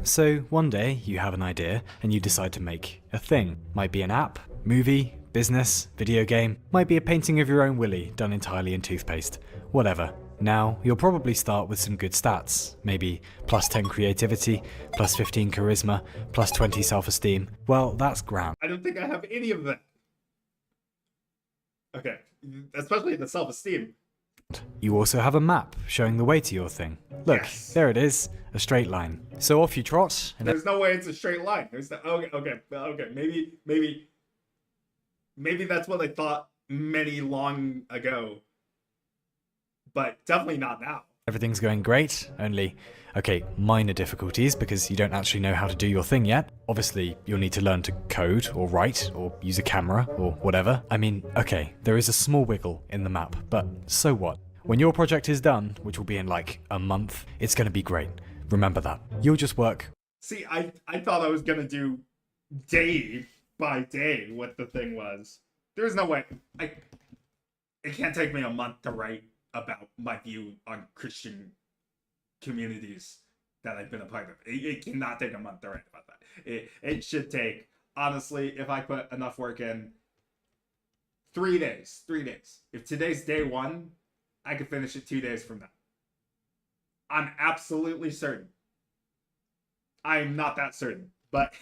So one day you have an idea and you decide to make a thing. Might be an app, movie, business, video game, might be a painting of your own willy done entirely in toothpaste, whatever. Now, you'll probably start with some good stats, maybe plus 10 creativity, plus 15 charisma, plus 20 self-esteem. Well, that's grand. I don't think I have any of that. Okay, especially the self-esteem. You also have a map showing the way to your thing. Look, Yes. there it is, a straight line. So off you trot, and There's no way it's a straight line. There's no, okay. Maybe that's what I thought many long ago. But definitely not now. everything's going great, only, okay, minor difficulties because you don't actually know how to do your thing yet. Obviously, you'll need to learn to code or write or use a camera or whatever. I mean, okay, there is a small wiggle in the map, but so what? When your project is done, which will be in like a month, it's going to be great. Remember that. You'll just work. See, I thought I was going to do day by day what the thing was. There's no way. It can't take me a month to write about my view on Christian communities that I've been a part of. It cannot take a month to write about that. It should take, honestly, if I put enough work in, 3 days. 3 days. If today's day 1, I could finish it 2 days from now. I'm absolutely certain. I'm not that certain, but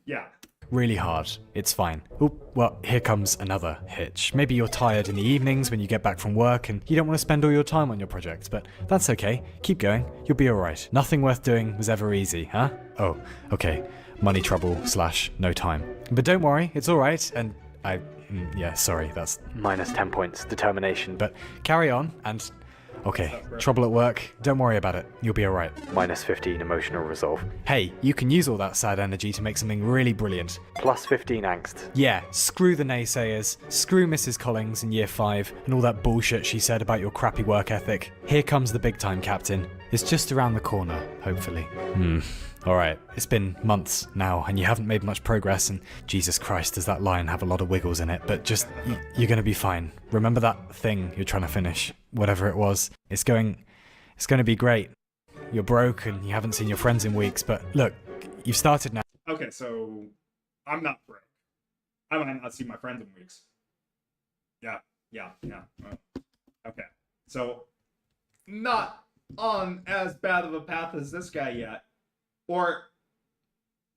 yeah. Really hard. It's fine. Oop, well, here comes another hitch. Maybe you're tired in the evenings when you get back from work and you don't want to spend all your time on your project, but that's okay. Keep going. You'll be alright. Nothing worth doing was ever easy, huh? Oh, okay. Money trouble / no time. But don't worry, it's alright, and yeah, sorry, that's minus 10 points determination, but carry on, and okay, trouble at work, don't worry about it, you'll be alright. Minus 15 emotional resolve. Hey, you can use all that sad energy to make something really brilliant. Plus 15 angst. Yeah, screw the naysayers, screw Mrs. Collins in year 5, and all that bullshit she said about your crappy work ethic. Here comes the big time, Captain. It's just around the corner, hopefully. Alright, it's been months now, and you haven't made much progress, and Jesus Christ, does that line have a lot of wiggles in it, but just, you're gonna be fine. Remember that thing you're trying to finish, whatever it was. It's gonna be great. You're broke, and you haven't seen your friends in weeks, but look, you've started now. Okay, so I'm not broke. I might not see my friends in weeks. Yeah. Okay, so not on as bad of a path as this guy yet. Or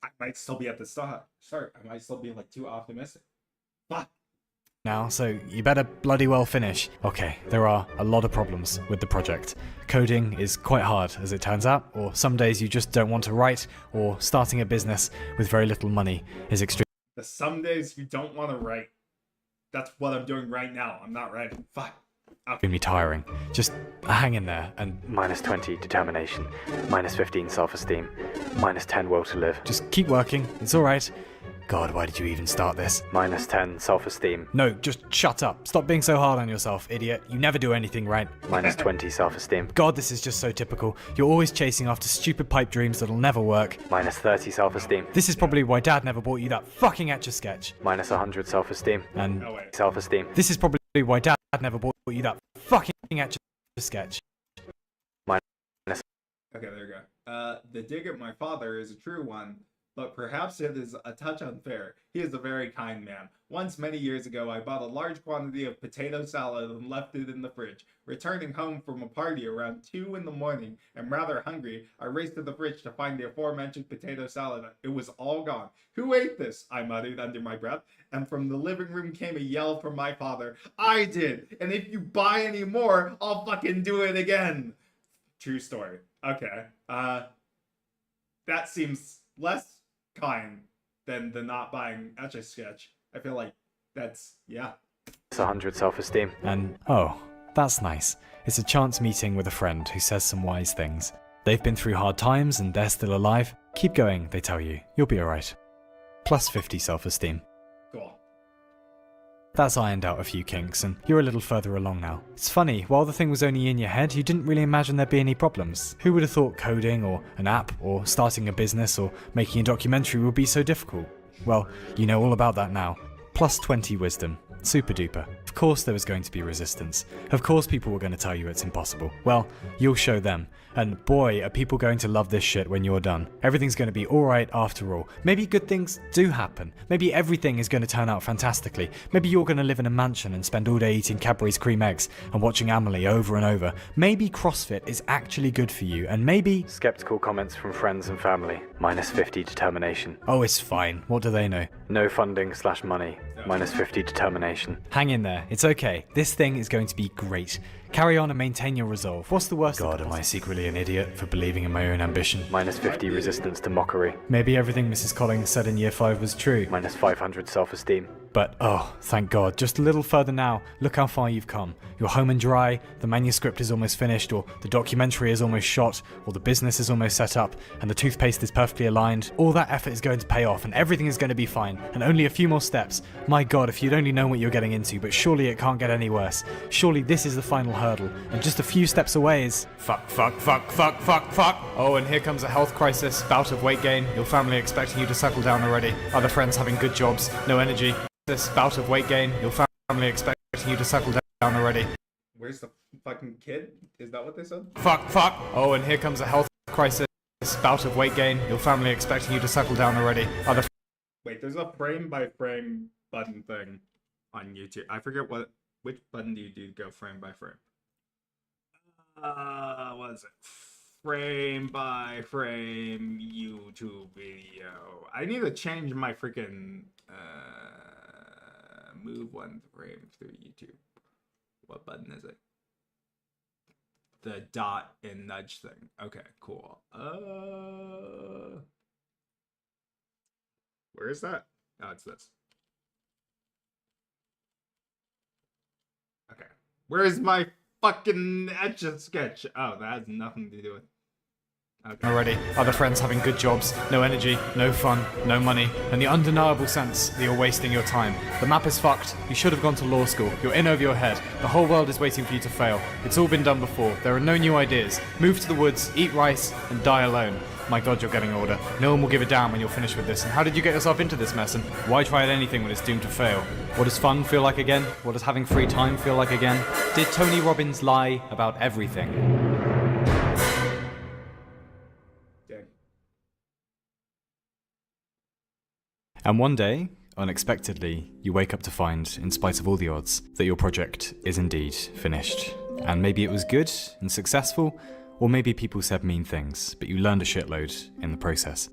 I might still be at the start. I might still be like too optimistic. Fuck. Now, so you better bloody well finish. Okay, there are a lot of problems with the project. Coding is quite hard, as it turns out, or some days you just don't want to write, or starting a business with very little money is extreme. Some days you don't want to write. That's what I'm doing right now. I'm not writing. Fuck. Extremely tiring. Just hang in there, and minus 20 determination, minus 15 self-esteem, minus 10 will to live. Just keep working, it's alright. God, why did you even start this? Minus 10 self-esteem. No, just shut up. Stop being so hard on yourself, idiot. You never do anything right. Minus 20 self-esteem. God, this is just so typical. You're always chasing after stupid pipe dreams that'll never work. Minus 30 self-esteem. This is probably why Dad never bought you that fucking Etch-a-Sketch. Minus 100 self-esteem. And self-esteem. This is probably why Dad never bought you that fucking Etch-a-Sketch. Okay, there you go. The dig at my father is a true one, but perhaps it is a touch unfair. He is a very kind man. Once, many years ago, I bought a large quantity of potato salad and left it in the fridge. Returning home from a party around 2 in the morning and rather hungry, I raced to the fridge to find the aforementioned potato salad. It was all gone. Who ate this? I muttered under my breath, and from the living room came a yell from my father. I did! And if you buy any more, I'll fucking do it again! True story. Okay. That seems less kind than the not buying Etch-a-Sketch. I feel like that's, yeah. It's 100 self-esteem. And, oh, that's nice. It's a chance meeting with a friend who says some wise things. They've been through hard times and they're still alive. Keep going, they tell you. You'll be alright. Plus 50 self-esteem. Cool. That's ironed out a few kinks, and you're a little further along now. It's funny, while the thing was only in your head, you didn't really imagine there'd be any problems. Who would have thought coding, or an app, or starting a business, or making a documentary would be so difficult? Well, you know all about that now. Plus 20 wisdom. Super duper. Of course there was going to be resistance. Of course people were going to tell you it's impossible. Well, you'll show them. And boy, are people going to love this shit when you're done. Everything's going to be alright after all. Maybe good things do happen. Maybe everything is going to turn out fantastically. Maybe you're going to live in a mansion and spend all day eating Cadbury's cream eggs and watching Amelie over and over. Maybe CrossFit is actually good for you, and maybe... Skeptical comments from friends and family. -50 determination. Oh, it's fine. What do they know? No funding/money. -50 determination. Hang in there. It's okay. This thing is going to be great. Carry on and maintain your resolve. What's the worst? God, am I secretly an idiot for believing in my own ambition? -50 resistance to mockery. Maybe everything Mrs. Collins said in year 5 was true. -500 self-esteem. But, oh, thank God, just a little further now, look how far you've come. You're home and dry, the manuscript is almost finished, or the documentary is almost shot, or the business is almost set up, and the toothpaste is perfectly aligned. All that effort is going to pay off, and everything is going to be fine, and only a few more steps. My God, if you'd only known what you're getting into, but surely it can't get any worse. Surely this is the final hurdle, and just a few steps away is... Fuck. Oh, and here comes a health crisis, bout of weight gain, your family expecting you to settle down already, other friends having good jobs, no energy. This bout of weight gain, your family expecting you to settle down already. Where's the fucking kid? Is that what they said? Fuck. Oh, and here comes a health crisis, bout of weight gain, your family expecting you to settle down already. Wait, there's a frame-by-frame button thing on YouTube. I forget which button do you do to go frame-by-frame? What is it? Frame-by-frame YouTube video. I need to change my freaking... move one frame through YouTube. What button is it? The dot and nudge thing. Okay, cool. Where is that? Oh, it's this. Okay. Where is my fucking etch and sketch? Oh, that has nothing to do with... Okay. Already, other friends having good jobs, no energy, no fun, no money, and the undeniable sense that you're wasting your time. The map is fucked, you should have gone to law school, you're in over your head, the whole world is waiting for you to fail. It's all been done before, there are no new ideas. Move to the woods, eat rice, and die alone. My God, you're getting older. No one will give a damn when you're finished with this. And how did you get yourself into this mess? And why try at anything when it's doomed to fail? What does fun feel like again? What does having free time feel like again? Did Tony Robbins lie about everything? And one day, unexpectedly, you wake up to find, in spite of all the odds, that your project is indeed finished. And maybe it was good and successful, or maybe people said mean things, but you learned a shitload in the process.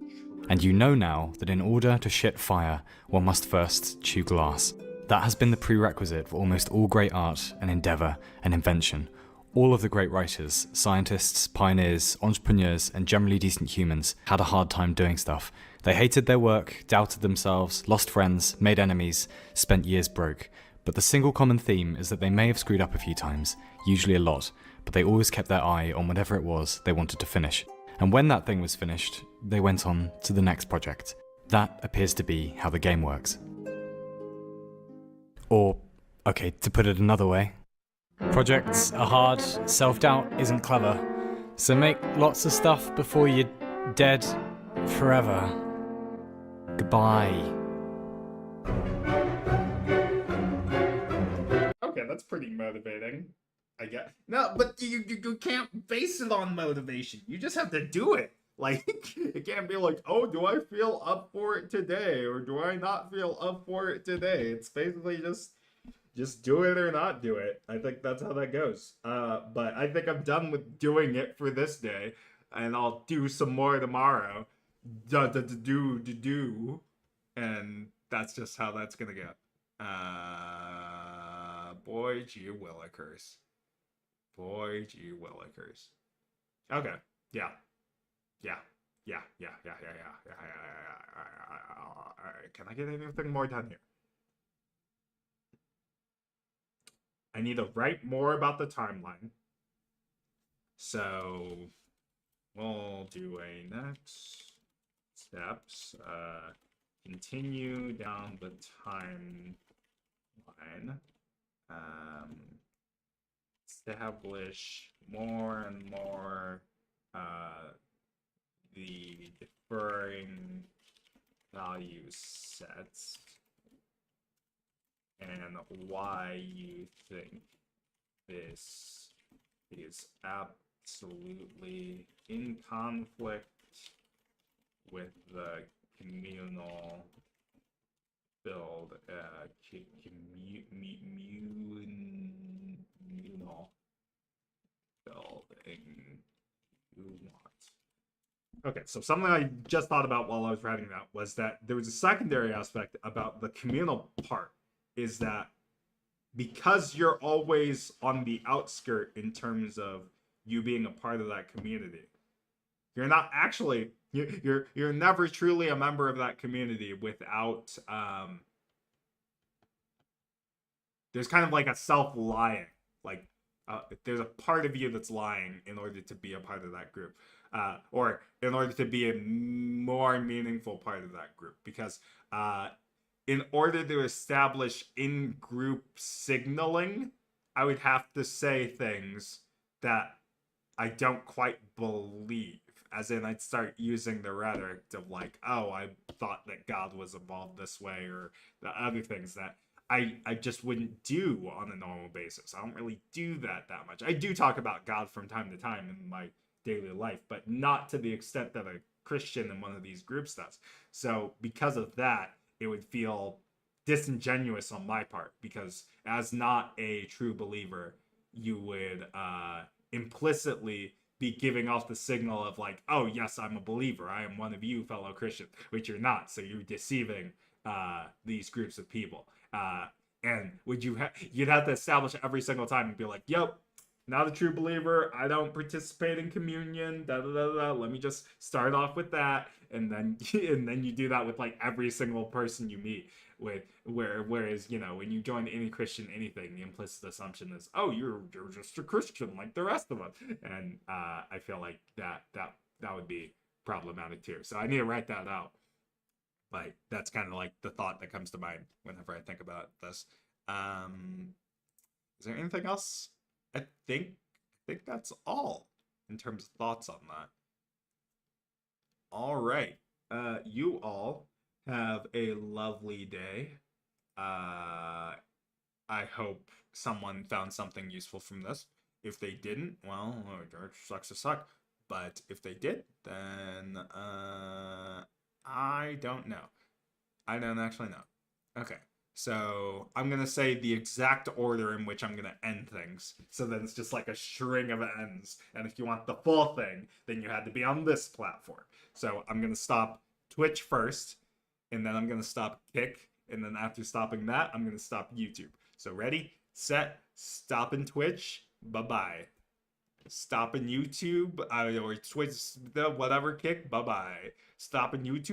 And you know now that in order to shit fire, one must first chew glass. That has been the prerequisite for almost all great art and endeavour and invention. All of the great writers, scientists, pioneers, entrepreneurs, and generally decent humans had a hard time doing stuff. They hated their work, doubted themselves, lost friends, made enemies, spent years broke. But the single common theme is that they may have screwed up a few times, usually a lot, but they always kept their eye on whatever it was they wanted to finish. And when that thing was finished, they went on to the next project. That appears to be how the game works. Or, okay, to put it another way, projects are hard, self-doubt isn't clever, so make lots of stuff before you're dead forever. Goodbye. Okay, that's pretty motivating, I guess. No, but you can't base it on motivation. You just have to do it. Like, it can't be like, oh, do I feel up for it today? Or do I not feel up for it today? It's basically just do it or not do it. I think that's how that goes. But I think I'm done with doing it for this day. And I'll do some more tomorrow. Do. And that's just how that's gonna go. Boy, gee willikers. Boy, gee willikers. Okay. Yeah. Alright, can I get anything more done here? I need to write more about the timeline. So we'll do a next steps. Continue down the timeline. Establish more and more the deferring value sets. and why you think this is absolutely in conflict with the communal build, communal building you want. Okay, so something I just thought about while I was writing that was that there was a secondary aspect about the communal part, is that because you're always on the outskirt in terms of you being a part of that community, you're not actually you're never truly a member of that community without there's kind of like a self-lying, like there's a part of you that's lying in order to be a part of that group, or in order to be a more meaningful part of that group, because in order to establish in-group signaling, I would have to say things that I don't quite believe. As in, I'd start using the rhetoric of like, oh, I thought that God was involved this way, or the other things that I just wouldn't do on a normal basis. I don't really do that much. I do talk about God from time to time in my daily life, but not to the extent that a Christian in one of these groups does. So because of that, it would feel disingenuous on my part, because as not a true believer, you would implicitly be giving off the signal of like, oh yes, I'm a believer, I am one of you fellow Christians, which you're not. So you're deceiving these groups of people, and you'd have to establish every single time and be like, yep, not a true believer, I don't participate in communion, da da da da. Let me just start off with that, and then you do that with like every single person you meet with. Whereas, you know, when you join any Christian anything, the implicit assumption is, oh, you're just a Christian like the rest of us, and I feel like that would be problematic too. So I need to write that out. But that's kind of like the thought that comes to mind whenever I think about this. Is there anything else? I think that's all in terms of thoughts on that. All right. You all have a lovely day. I hope someone found something useful from this. If they didn't, well, it sucks to suck. But if they did, then I don't know. I don't actually know. Okay. So I'm going to say the exact order in which I'm going to end things. So then it's just like a string of ends. And if you want the full thing, then you had to be on this platform. So I'm going to stop Twitch first, and then I'm going to stop Kick. And then after stopping that, I'm going to stop YouTube. So ready, set, stop in Twitch. Bye-bye. Stop in YouTube, or Twitch, whatever, Kick. Bye-bye. Stop in YouTube.